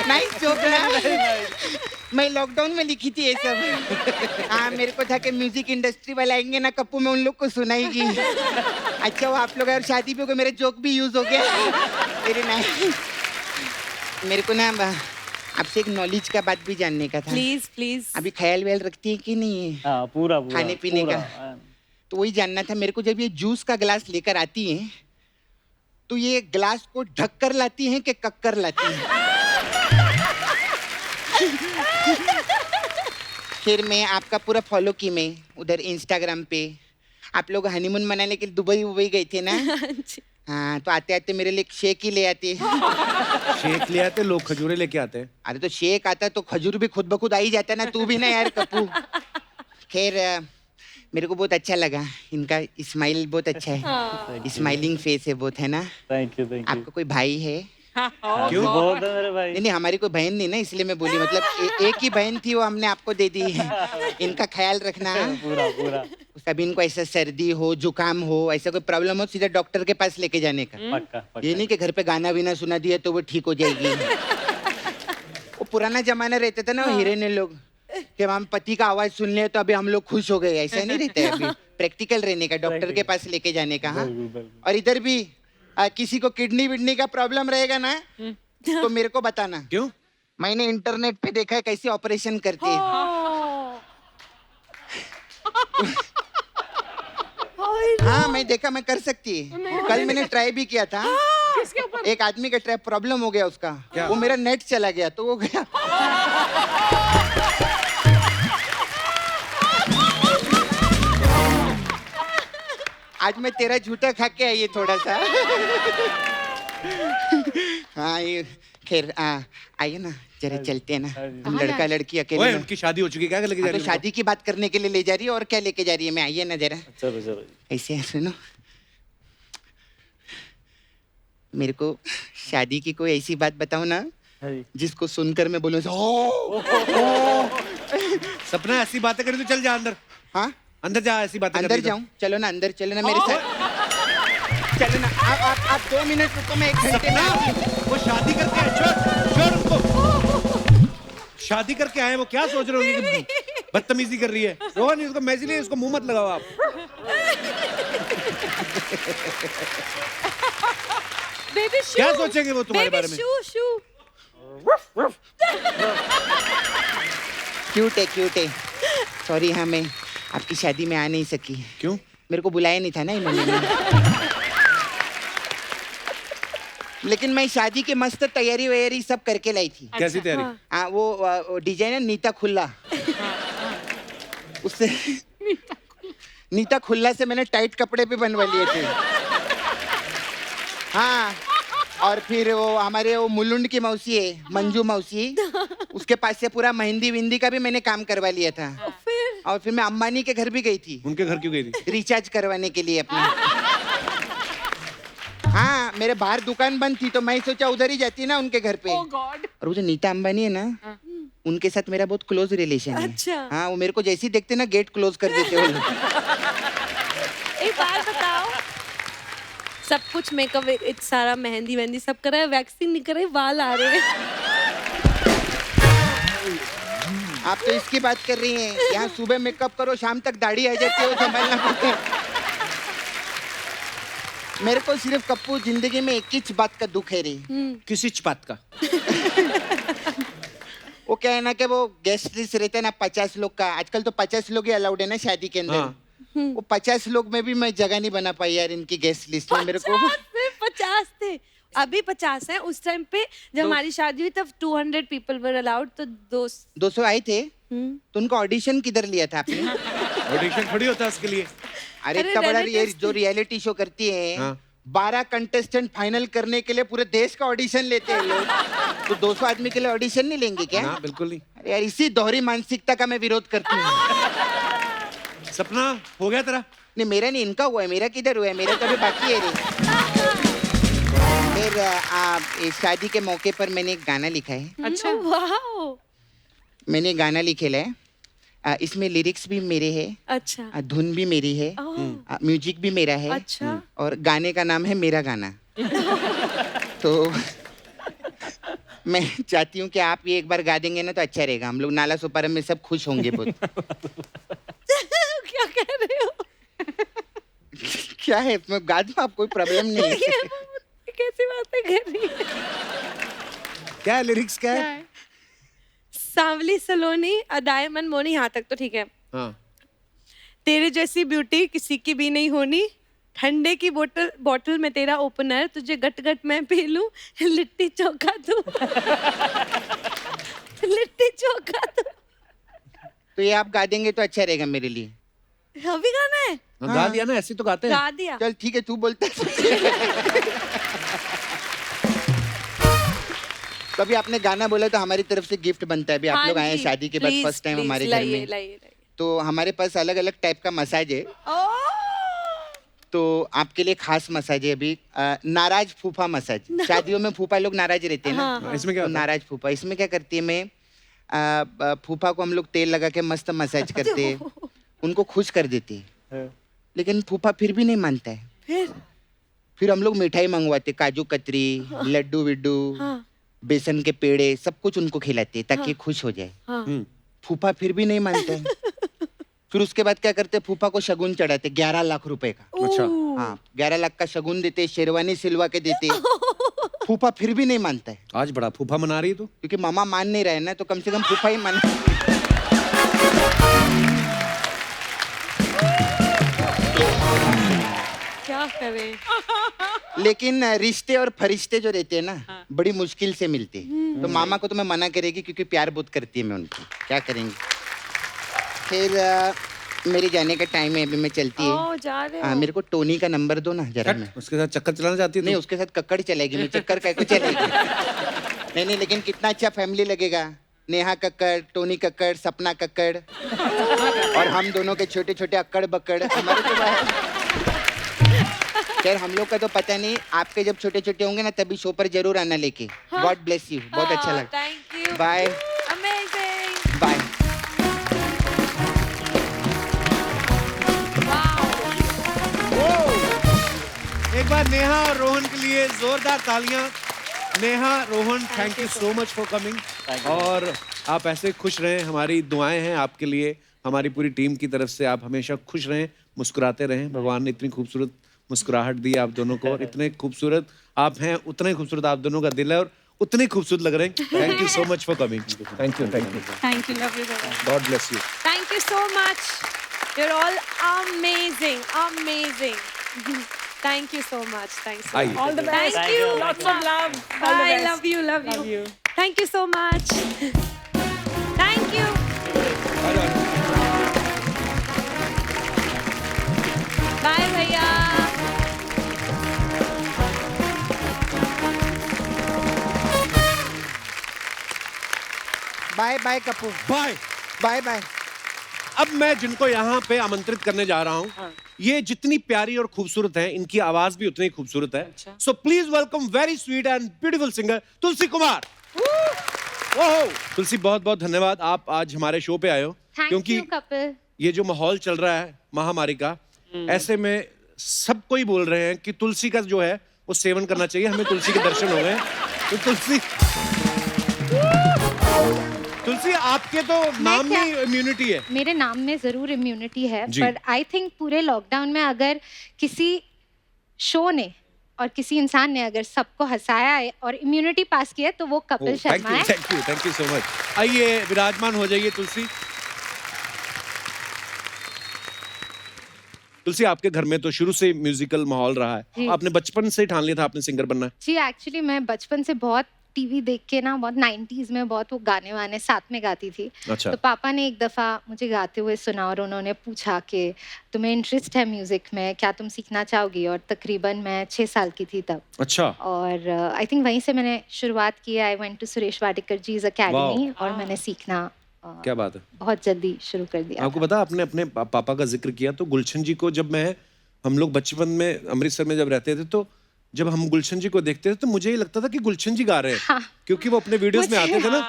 Speaker 7: नाइस जोक ना। मैं लॉकडाउन में लिखी थी ये सब। हाँ मेरे को था कि म्यूजिक इंडस्ट्री वाले आएंगे ना कप्पू, में उन लोग को सुनाएगी। अच्छा वो आप लोग और शादी पे हो गए, मेरे जोक भी यूज हो गया। Very nice. मेरे को ना आपसे एक नॉलेज का बात भी जानने का था।
Speaker 4: Please please.
Speaker 7: अभी ख्याल व्याल रखती है कि नहीं है
Speaker 6: हाँ पूरा
Speaker 7: खाने पीने
Speaker 6: पूरा,
Speaker 7: का? तो वही जानना था मेरे को। जब ये जूस का गिलास लेकर आती हैं तो ये ग्लास को ढक कर लाती हैं कि कक कर लाती हैं? फिर मैं आपका पूरा फॉलो की, मैं उधर इंस्टाग्राम पे आप लोग हनीमून मनाने के लिए दुबई गए थे ना। हाँ तो आते आते मेरे लिए एक शेक ही ले आते।
Speaker 3: शेक ले आते लोग, खजूरे लेके आते हैं।
Speaker 7: अरे तो शेक आता तो खजूर भी खुद ब खुद आ ही जाता ना। तू भी ना यार कप्पू। खैर मेरे को बहुत अच्छा लगा, इनका स्माइल बहुत अच्छा है। स्माइलिंग फेस है बहुत, है ना?
Speaker 6: थैंक यू
Speaker 7: आपका कोई भाई है?
Speaker 3: क्यों?
Speaker 6: बहुत है मेरे भाई।
Speaker 7: नहीं हमारी कोई बहन नहीं ना, इसलिए मैं बोली। मतलब एक ही बहन थी, वो हमने आपको दे दी है। इनका ख्याल रखना।
Speaker 6: पूरा पूरा।
Speaker 7: कभी इनको ऐसा सर्दी हो जुकाम हो ऐसा कोई प्रॉब्लम हो सीधा डॉक्टर के पास लेके जाने का।
Speaker 6: पक्का पक्का।
Speaker 7: ये नहीं कि घर पे गाना बीना सुना दिया तो वो ठीक हो जाएगी। वो पुराना जमाना रहता था ना, हिरेने लोग कि हम पति का आवाज सुन ले तो अभी हम लोग खुश हो गए, ऐसा नहीं रहता है अभी। प्रैक्टिकल रहने का, डॉक्टर के पास लेके जाने का। हाँ, और इधर भी किसी को किडनी विडनी का प्रॉब्लम रहेगा ना तो मेरे को बताना।
Speaker 3: क्यों?
Speaker 7: मैंने इंटरनेट पे देखा है कैसे ऑपरेशन करते हैं। हाँ मैं देखा, मैं कर सकती है। कल मैंने ट्राई भी किया था।
Speaker 5: किसके ऊपर?
Speaker 7: एक आदमी का ट्राई प्रॉब्लम हो गया उसका, वो मेरा नेट चला गया तो वो गया। आज मैं तेरा झूठा खा के आई है थोड़ा सा। हाँ ये खैर आइए ना जरा चलते हैं ना, हम लड़का लड़की अकेले
Speaker 3: ओए
Speaker 7: में।
Speaker 3: उनकी शादी हो चुकी है, क्या लेके जा
Speaker 7: हाँ,
Speaker 3: रही
Speaker 7: तो
Speaker 3: है?
Speaker 7: शादी की बात करने के लिए ले जा रही है और क्या लेके जा रही है। मैं आइए ना जरा
Speaker 6: चलो चलो।
Speaker 7: ऐसे सुनो, मेरे को शादी की कोई ऐसी बात बताओ ना
Speaker 6: हाँ जी।
Speaker 7: जिसको सुनकर मैं बोलूँ
Speaker 3: सपना ऐसी बातें करी तो चल जा अंदर,
Speaker 7: हाँ
Speaker 3: अंदर जा, ऐसी बातें
Speaker 7: अंदर
Speaker 3: करनी तो।
Speaker 7: जाऊं? चलो ना अंदर, चलो ना मेरे साथ, चलो ना। आप 2 मिनट रुको, मैं 1 घंटे में
Speaker 3: सपना,
Speaker 7: आती हूँ।
Speaker 3: वो शादी करके आए, छोड़ उनको। शादी करके आए, वो क्या सोच रहे होंगे कि बदतमीजी कर रही है। रोहन इसको मैं इसलिए इसको मुंह मत लगाओ आप।
Speaker 4: बेबी शू,
Speaker 3: क्या सोचेंगे वो तुम्हारे बारे में?
Speaker 4: शू शू।
Speaker 7: क्यूट है। सॉरी, हाँ मैं आपकी शादी में आ नहीं सकी।
Speaker 3: क्यों?
Speaker 7: मेरे को बुलाया नहीं था ना इन्होंने। लेकिन मैं शादी की मस्त तैयारी वैयारी सब करके लाई थी।
Speaker 3: कैसी तैयारी?
Speaker 7: हाँ वो डिजाइनर नीता खुल्ला, उससे नीता खुल्ला से मैंने टाइट कपड़े भी बनवा लिए थे। हाँ, और फिर वो हमारे वो मुलुंड की मौसी है, मंजू मौसी, उसके पास से पूरा मेहंदी विंदी का भी मैंने काम करवा लिया था। और फिर मैं अंबानी के घर भी गई थी,
Speaker 3: उनके घर क्यों गई थी?
Speaker 7: रिचार्ज करवाने के लिए अपना। हाँ, मेरे बाहर दुकान बंद थी तो मैं सोचा उधर ही जाती ना उनके घर पे।
Speaker 5: Oh God.
Speaker 7: और वो जो नीता अंबानी है ना, उनके साथ मेरा बहुत क्लोज रिलेशन है।
Speaker 4: अच्छा।
Speaker 7: हाँ, वो मेरे को जैसे ही देखते ना गेट क्लोज कर देते वो लोग।
Speaker 4: एक बात बताओ, सब कुछ मेकअप सारा मेहंदी वेहंदी सब करा है, वैक्सिंग नहीं करे, बाल आ रहे हैं।
Speaker 7: आप तो इसकी बात कर रही हैं। यहाँ सुबह मेकअप करो, शाम तक दाढ़ी आ जाती है, वो संभालना पड़ता है। मेरे को सिर्फ कप्पू जिंदगी में एक ही बात का दुख है रे।
Speaker 3: किसी बात का?
Speaker 7: वो क्या है ना कि वो गेस्ट लिस्ट रहता है ना 50 लोग का, आजकल तो 50 लोग ही अलाउड है ना शादी के अंदर।
Speaker 3: हाँ।
Speaker 7: वो 50 लोग में भी मैं जगह नहीं बना पाई यार इनकी गेस्ट लिस्ट में। मेरे को
Speaker 4: 50 थे, अभी 50 है। उस टाइम पे जब हमारी शादी हुई तब 200 पीपल वर अलाउड, तो
Speaker 7: 200 आए थे। तो उनका ऑडिशन किधर लिया था आपने?
Speaker 3: ऑडिशन थोड़ी होता है उसके लिए।
Speaker 7: अरे
Speaker 4: अरे
Speaker 7: इतना बड़ा
Speaker 4: relatives
Speaker 7: जो रियलिटी शो करती है,
Speaker 3: हाँ।
Speaker 7: 12 कंटेस्टेंट फाइनल करने के लिए पूरे देश का ऑडिशन लेते हैं लोग। तो 200 आदमी के लिए ऑडिशन नहीं लेंगे क्या?
Speaker 3: ना बिल्कुल नहीं।
Speaker 7: अरे यार, इसी दोहरी मानसिकता का मैं विरोध करती हूँ।
Speaker 3: सपना हो गया तेरा?
Speaker 7: नहीं, मेरा नहीं, इनका हुआ है। मेरा किधर हुआ है? मेरा तो अभी बाकी है रे। फिर इस शादी के मौके पर मैंने एक गाना लिखा है।
Speaker 5: अच्छा।
Speaker 4: वाओ,
Speaker 7: मैंने गाना लिखेला है। इसमें लिरिक्स भी मेरे हैं,
Speaker 4: अच्छा
Speaker 7: धुन भी मेरी है, म्यूजिक भी मेरा है।
Speaker 4: अच्छा।
Speaker 7: और गाने का नाम है मेरा गाना। तो मैं चाहती हूँ कि आप ये एक बार गा देंगे ना तो अच्छा रहेगा। हम लोग नाला सुपारा में सब खुश होंगे बहुत।
Speaker 4: क्या कह रहे हो?
Speaker 7: क्या है, मैं गा दूँ, आप कोई प्रॉब्लम नहीं है।
Speaker 4: कैसी बातें कर रही है?
Speaker 3: क्या है लिरिक्स, क्या है?
Speaker 4: सांवली सलोनी अदाए मन मोनी, यहाँ तक तो ठीक है।
Speaker 3: हाँ।
Speaker 4: तेरे जैसी ब्यूटी किसी की भी नहीं होनी, ठंडे की बोतल में तेरा ओपनर, तुझे गट गट मैं पी लूं, लिट्टी चोखा तू। लिट्टी चोखा तू।
Speaker 7: तो ये आप गा देंगे तो अच्छा रहेगा मेरे लिए।
Speaker 4: अभी गाना है?
Speaker 3: गा दिया ना, ऐसे तो गाते हैं।
Speaker 4: गा दिया।
Speaker 7: चल ठीक है, तू बोलता कभी आपने गाना बोला तो हमारी तरफ से गिफ्ट बनता है। अभी आप लोग आए हैं शादी के बाद फर्स्ट टाइम हमारे घर में, तो हमारे पास अलग अलग टाइप का मसाज है। तो आपके लिए खास मसाज है अभी, नाराज फूफा मसाज। शादियों में फूफा लोग नाराज रहते हैं ना,
Speaker 3: इसमें क्या
Speaker 7: तो
Speaker 3: होता है?
Speaker 7: नाराज फूफा। इसमें क्या करती है, मैं फूफा को हम लोग तेल लगा के मस्त मसाज करते हैं, उनको खुश कर देते हैं। लेकिन फूफा फिर भी नहीं मानता है। फिर हम लोग मिठाई मंगवाते, काजू कतरी, लड्डू विड्डू, बेसन के पेड़े, सब कुछ उनको खिलाते ताकि खुश हो जाए। फूफा फिर भी नहीं मानता है। फिर उसके बाद क्या करते, फूफा को शगुन चढ़ाते 11 लाख रुपए का।
Speaker 3: अच्छा।
Speaker 7: हाँ, 11 लाख का शगुन देते, शेरवानी सिलवा के देते। फूफा फिर भी नहीं मानता है,
Speaker 3: आज बड़ा फूफा मना रही है तू।
Speaker 7: क्योंकि मामा मान नहीं रहे ना, तो कम से कम फूफा ही मान।
Speaker 4: क्या करें।
Speaker 7: लेकिन रिश्ते और फरिश्ते जो रहते हैं ना, बड़ी मुश्किल से मिलते हैं। तो मामा को तो मैं मना करेगी, क्योंकि प्यार बहुत करती है मैं उनको, क्या करेंगे। फिर मेरे जाने का टाइम है, अभी मैं चलती है।
Speaker 4: ओ, जा रहे हो।
Speaker 7: हाँ, मेरे को टोनी का नंबर दो ना जरा। मैं
Speaker 3: उसके साथ चक्कर चलाना चाहती है
Speaker 7: नहीं,
Speaker 3: तू?
Speaker 7: उसके साथ कक्कड़ चलेगी, मैं चक्कर काय को चलेगी। नहीं नहीं, लेकिन कितना अच्छा फैमिली लगेगा। नेहा कक्कड़, टोनी कक्कड़, सपना कक्कड़, और हम दोनों के छोटे छोटे अक्कड़ बक्कड़। हमारे तो बाहर खैर हम लोग का तो पता नहीं, आपके जब छोटे छोटे होंगे ना तभी शो पर जरूर आना लेके। गॉड ब्लेस यू, बहुत अच्छा लगा।
Speaker 4: Thank you.
Speaker 7: Bye
Speaker 4: amazing.
Speaker 7: Bye.
Speaker 3: एक बार नेहा और रोहन के लिए जोरदार तालियां। Neha, Rohan, thank you so much for coming. और आप ऐसे खुश रहें, हमारी दुआएं हैं आपके लिए, हमारी पूरी टीम की तरफ से। आप हमेशा खुश रहें, मुस्कुराते रहें। भगवान ने इतनी खूबसूरत मुस्कुराहट दी आप दोनों को, और इतने खूबसूरत आप हैं, उतने खूबसूरत आप दोनों का दिल है, और उतने खूबसूरत लग रहे हैं। Thank you so much for coming. Thank you, thank you,
Speaker 2: thank you, love you.
Speaker 3: God bless you.
Speaker 4: Thank you so much. You're all amazing, amazing. Thank you so much. Thanks. So
Speaker 3: आइए।
Speaker 4: much.
Speaker 5: All the best.
Speaker 4: Thank you.
Speaker 5: Lots of love. All the
Speaker 4: Bye.
Speaker 5: best.
Speaker 4: Love you. Love you.
Speaker 5: Love you.
Speaker 4: Thank you so much. Thank you. Bye, भैया.
Speaker 7: Bye bye Kapoor,
Speaker 3: bye.
Speaker 7: Bye bye.
Speaker 3: अब मैं जिनको यहाँ पे आमंत्रित करने जा रहा हूँ, ये जितनी प्यारी और खूबसूरत हैं, इनकी आवाज भी उतनी खूबसूरत है। So please welcome very sweet and beautiful singer Tulsi Kumar. ओहो, तुलसी बहुत बहुत धन्यवाद, आप आज हमारे शो पे आए हो। क्योंकि
Speaker 4: कपिल.
Speaker 3: ये जो माहौल चल रहा है महामारी का, ऐसे में सब कोई बोल रहे हैं कि तुलसी का जो है वो सेवन करना चाहिए, हमें तुलसी के दर्शन हो गए। तो तुलसी आपके तो नाम में इम्यूनिटी है।
Speaker 8: मेरे नाम में जरूर इम्यूनिटी है,
Speaker 3: जी।
Speaker 8: पर आई थिंक पूरे लॉकडाउन में अगर किसी शो ने और किसी इंसान ने अगर सबको हंसाया है और इम्यूनिटी पास किया है, तो वो कपिल शर्मा है।
Speaker 3: Thank you so much. आइए विराजमान हो जाइए तुलसी। तुलसी, आपके घर में तो शुरू से म्यूजिकल माहौल रहा है,
Speaker 8: जी।
Speaker 3: आपने बचपन से ही ठान लिया था आपने सिंगर बनना है?
Speaker 8: जी, एक्चुअली मैं बचपन से बहुत टीवी देख के ना, बहुत 90s में बहुत वो गाने वाने साथ में गाती थी।
Speaker 3: अच्छा।
Speaker 8: तो पापा ने एक दफ़ा मुझे गाते हुए सुना और उन्होंने पूछा कि तुम्हें इंटरेस्ट है म्यूज़िक में, क्या तुम सीखना चाहोगी? और तकरीबन मैं 6 साल की थी तब।
Speaker 3: अच्छा।
Speaker 8: और आई थिंक वहीं से मैंने शुरुआत की। I went to Suresh Wadkar जी's अकेडमी और मैंने सीखना
Speaker 3: क्या बात है,
Speaker 8: बहुत जल्दी शुरू कर दिया।
Speaker 3: आपको पता, आपने अपने पापा का जिक्र किया तो गुलशन जी को जब हम लोग बचपन में अमृतसर में जब रहते थे, तो जब हम गुलशन जी को देखते थे तो मुझे ये लगता था कि गुलशन जी गा रहे हैं।
Speaker 8: हाँ।
Speaker 3: क्योंकि वो अपने वीडियोस में आते थे ना,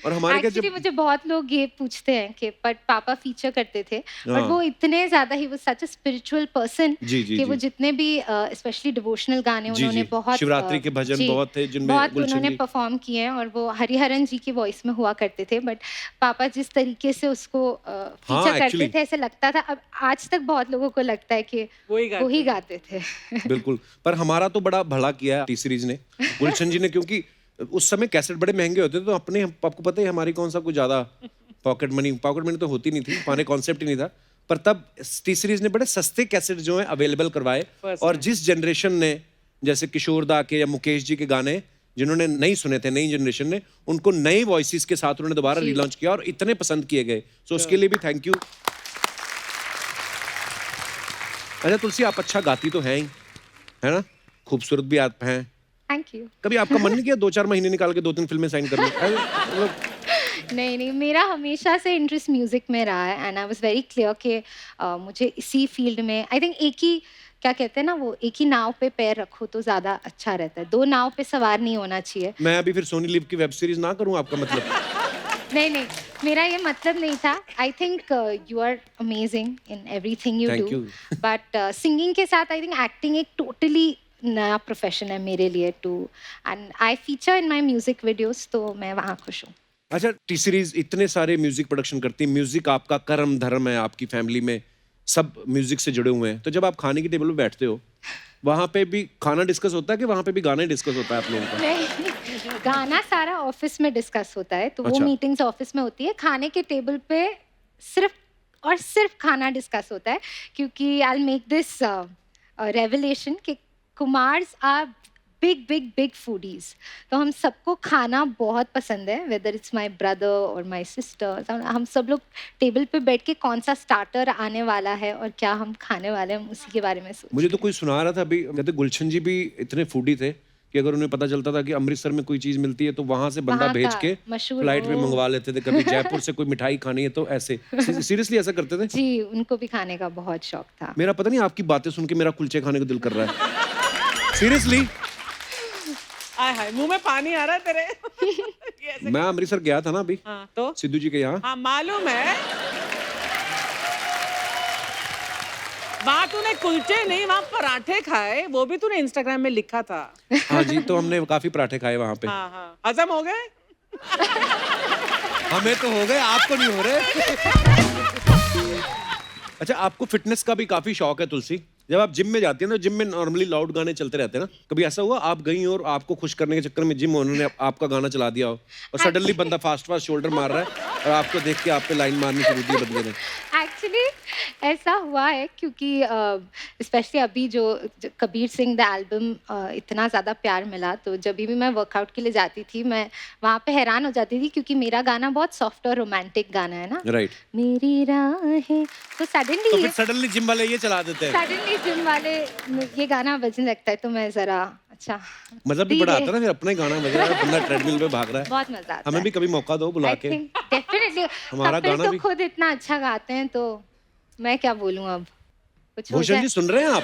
Speaker 3: और हमारे क्या
Speaker 8: एक्चुअली मुझे बहुत लोग ये पूछते हैं कि बट पापा फीचर करते थे,
Speaker 3: हाँ।
Speaker 8: बट वो इतने ज्यादा ही वो सच अ स्पिरिचुअल पर्सन
Speaker 3: जी, जी,
Speaker 8: कि वो
Speaker 3: जी।
Speaker 8: जितने भी स्पेशली डिवोशनल गाने
Speaker 3: जी,
Speaker 8: उन्होंने
Speaker 3: जी।
Speaker 8: बहुत
Speaker 3: शिवरात्रि के भजन
Speaker 8: जी,
Speaker 3: बहुत थे जिनमें
Speaker 8: बहुत
Speaker 3: गुलशन
Speaker 8: उन्होंने
Speaker 3: जी-
Speaker 8: परफॉर्म किए हैं, और वो हरिहरन जी की वॉइस में हुआ करते थे। बट पापा जिस तरीके से उसको फीचर करते
Speaker 3: actually।
Speaker 8: थे, ऐसे लगता था, अब आज तक बहुत लोगों को लगता है कि वो ही गाते थे।
Speaker 3: बिल्कुल, पर हमारा तो बड़ा भला किया टी सीरीज ने, गुलशन जी ने, क्योंकि उस समय कैसेट बड़े महंगे होते थे, तो अपने आपको पता है हमारी कौन सा कुछ ज्यादा पॉकेट मनी तो होती नहीं थी, हमारे कॉन्सेप्ट ही नहीं था। पर तब टी सीरीज ने बड़े सस्ते कैसेट जो है अवेलेबल करवाए, और जिस जनरेशन ने, जैसे किशोर दा के या मुकेश जी के गाने जिन्होंने नहीं सुने थे, नई जनरेशन ने उनको नए वॉइसेस के साथ उन्होंने दोबारा रीलॉन्च किया और इतने पसंद किए गए। सो उसके लिए भी थैंक यू। अच्छा तुलसी, आप अच्छा गाती तो हैं ही, है ना, खूबसूरत भी आप हैं।
Speaker 8: Thank you.
Speaker 3: कभी आपका मन नहीं किया 2-4 महीने निकाल के 2-3 फिल्में साइन कर लूं?
Speaker 8: नहीं, मेरा हमेशा से इंटरेस्ट म्यूजिक में रहा है, and I was very clear कि मुझे इसी फील्ड में, आई थिंक एक ही, क्या कहते हैं ना, वो एक ही नाव पे पैर रखो तो ज्यादा अच्छा रहता है, 2 नाव पे सवार नहीं होना चाहिए।
Speaker 3: मैं अभी फिर सोनी लिव की वेब सीरीज ना करूं, आपका मतलब?
Speaker 8: नहीं, मेरा ये मतलब नहीं था. I think you are amazing in everything you
Speaker 3: Thank
Speaker 8: do.
Speaker 3: you.
Speaker 8: But singing के साथ I think acting एक totally नया प्रोफेशन है मेरे लिए too. And I feature in my music videos, तो मैं वहाँ खुश हूँ.
Speaker 3: अच्छा, टी सीरीज इतने सारे म्यूजिक प्रोडक्शन करती है, म्यूजिक आपका कर्म धर्म है, आपकी फैमिली में सब म्यूजिक से जुड़े हुए हैं, तो जब आप खाने की टेबल पे बैठते हो वहाँ पे भी खाना डिस्कस होता है कि वहाँ पे भी गाना ही डिस्कस होता है आप लोगों का?
Speaker 8: नहीं, गाना सारा ऑफिस में डिस्कस होता है, तो वो
Speaker 3: अच्छा।
Speaker 8: मीटिंग्स ऑफिस में होती है. खाने के टेबल पे सिर्फ और सिर्फ खाना डिस्कस होता है, क्योंकि I will make this revelation कि Kumars are big big big foodies. तो हम सबको खाना बहुत पसंद है, वेदर इट्स माय ब्रदर और माय सिस्टर्स. हम सब लोग टेबल पे बैठ के कौन सा स्टार्टर आने वाला है और क्या हम खाने वाले हैं, उसी के बारे में सोच.
Speaker 3: मुझे तो कोई सुना रहा था अभी, कहते गुलशन जी भी इतने फूडी थे कि अगर उन्हें पता चलता था कि अमृतसर में कोई चीज मिलती है तो वहां से बंदा
Speaker 8: वहाँ
Speaker 3: भेज
Speaker 8: का
Speaker 3: के
Speaker 8: मशहूर
Speaker 3: फ्लाइट में
Speaker 8: वो।
Speaker 3: मंगवा लेते थे. कभी जयपुर से कोई मिठाई खानी है तो ऐसे सीरियसली ऐसा करते थे.
Speaker 8: जी, उनको भी खाने का बहुत शौक था.
Speaker 3: मेरा पता नहीं, आपकी बातें सुन के मेरा कुलचे खाने का दिल कर रहा है. सीरियसली
Speaker 5: आय हाय, मुंह में पानी आ रहा है तेरे. ये ऐसे-
Speaker 3: मैं अमृतसर गया था ना अभी,
Speaker 5: हाँ, तो
Speaker 3: सिद्धू जी के यहाँ.
Speaker 5: हाँ मालूम है. वहाँ तूने कुलचे नहीं, वहाँ पराठे खाए, वो भी तूने इंस्टाग्राम में लिखा था.
Speaker 3: हाँ जी, तो हमने काफी पराठे खाए वहाँ पे.
Speaker 5: हाँ हाँ, हजम हो गए.
Speaker 3: हमें तो हो गए, आपको नहीं हो रहे. अच्छा, आपको फिटनेस का भी काफी शौक है तुलसी. जब आप जिम में जाती है ना, जिम में नॉर्मली लाउड गाने चलते रहते हैं ना, कभी ऐसा हुआ आप गई और आपको खुश करने के चक्कर में जिम ओनर ने आपका गाना चला दिया हो और सडनली बंदा फास्ट फास्ट शोल्डर मार रहा है और आपको देख के आप पे लाइन मारनी शुरू की बंदे ने?
Speaker 8: एक्चुअली ऐसा हुआ है, क्योंकि स्पेशली अभी जो कबीर सिंह द एल्बम इतना ज़्यादा प्यार मिला, तो जब भी मैं वर्कआउट के लिए जाती थी मैं वहाँ पे हैरान हो जाती थी, क्योंकि मेरा गाना बहुत सॉफ्ट और रोमांटिक गाना है ना.
Speaker 3: राइट.
Speaker 8: मेरी राहें, तो
Speaker 3: तो
Speaker 8: सडनली
Speaker 3: फिर सडनली जिम वाले ये चला देते हैं.
Speaker 8: जिम वाले ये गाना बजने लगता है, तो मैं जरा अच्छा
Speaker 3: मजा भी बड़ा आता है ना, फिर अपना ही गाना बज रहा है, बंदा ट्रेडमिल पे भाग रहा है.
Speaker 8: बहुत मजा आता
Speaker 3: हमें भी कभी मौका दो बुला के.
Speaker 8: डेफिनेटली.
Speaker 3: हमारा
Speaker 8: कपिल
Speaker 3: गाना
Speaker 8: तो
Speaker 3: भी-
Speaker 8: खुद इतना अच्छा गाते हैं, तो मैं क्या बोलूं अब. कुछ हो
Speaker 3: भूषण
Speaker 8: जाए.
Speaker 3: जी सुन रहे हैं आप?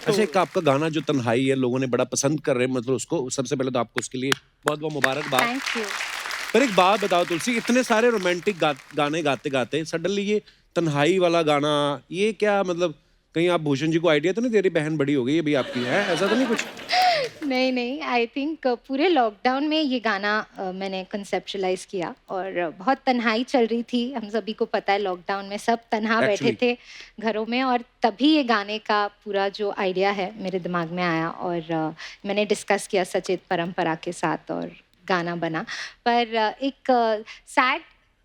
Speaker 3: अच्छा, एक आपका गाना जो तन्हाई है, लोगों ने बड़ा पसंद कर रहे हैं, मतलब उसको सबसे पहले तो आपको उसके लिए बहुत बहुत मुबारकबाद.
Speaker 8: Thank you.
Speaker 3: पर एक बात बताओ तुलसी, इतने सारे रोमांटिक गाने गाते गाते सडनली ये तन्हाई वाला गाना, ये क्या मतलब, कहीं आप भूषण जी को आइडिया तो नहीं दे रही, बहन बड़ी हो गई अभी आपकी, है ऐसा तो नहीं कुछ?
Speaker 8: नहीं, आई थिंक पूरे लॉकडाउन में ये गाना मैंने कंसेप्चुलाइज किया, और बहुत तन्हाई चल रही थी. हम सभी को पता है लॉकडाउन में सब तन्हा बैठे
Speaker 3: Actually.
Speaker 8: थे घरों में, और तभी ये गाने का पूरा जो आइडिया है मेरे दिमाग में आया, और मैंने डिस्कस किया सचेत परंपरा के साथ और गाना बना. पर एक सैड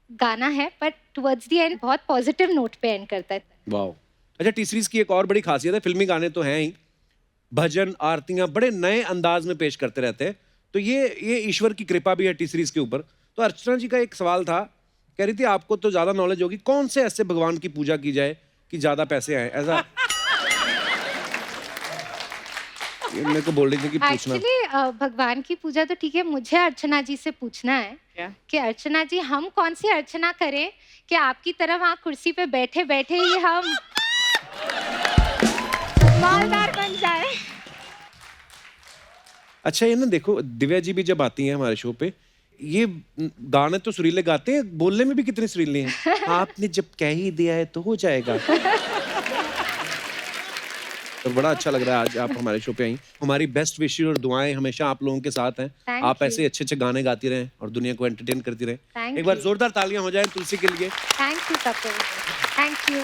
Speaker 8: गाना है, पर टुवर्ड्स द एंड बहुत पॉजिटिव नोट पे एंड करता है.
Speaker 3: वाओ. अच्छा, टी सीरीज की एक और बड़ी खासियत है, फिल्मी गाने तो हैं ही, भजन आरतियां बड़े नए अंदाज में पेश करते रहते हैं, तो ये ईश्वर की कृपा भी है टी सीरीज के ऊपर. तो अर्चना जी का एक सवाल था, कह रही थी आपको तो ज्यादा नॉलेज होगी, कौन से ऐसे भगवान की पूजा की जाए कि ज्यादा पैसे आए, ऐसा ये मेरे को बोल रही थी कि पूछना.
Speaker 8: एक्चुअली भगवान की पूजा तो ठीक है, मुझे अर्चना जी से पूछना है
Speaker 5: क्या?
Speaker 8: कि अर्चना जी हम कौन सी अर्चना करें कि आपकी तरह वहाँ कुर्सी पे बैठे बैठे ही हम मालदार बन जाए.
Speaker 3: अच्छा, ये ना देखो, दिव्या जी भी जब आती हैं हमारे शो पे, ये गाने तो सुरीले गाते हैं, बोलने में भी कितने सुरीले हैं. आपने जब कह ही दिया है तो हो जाएगा. तो बड़ा अच्छा लग रहा है आज आप हमारे शो पे आई. हमारी बेस्ट विशेस और दुआएं हमेशा आप लोगों के साथ हैं.
Speaker 8: Thank
Speaker 3: आप
Speaker 8: you.
Speaker 3: ऐसे अच्छे अच्छे गाने गाती रहें और दुनिया को एंटरटेन करती रहें.
Speaker 8: Thank
Speaker 3: एक बार
Speaker 8: you.
Speaker 3: जोरदार तालियां हो जाएं तुलसी के लिए.
Speaker 8: Thank you Kapil. Thank you.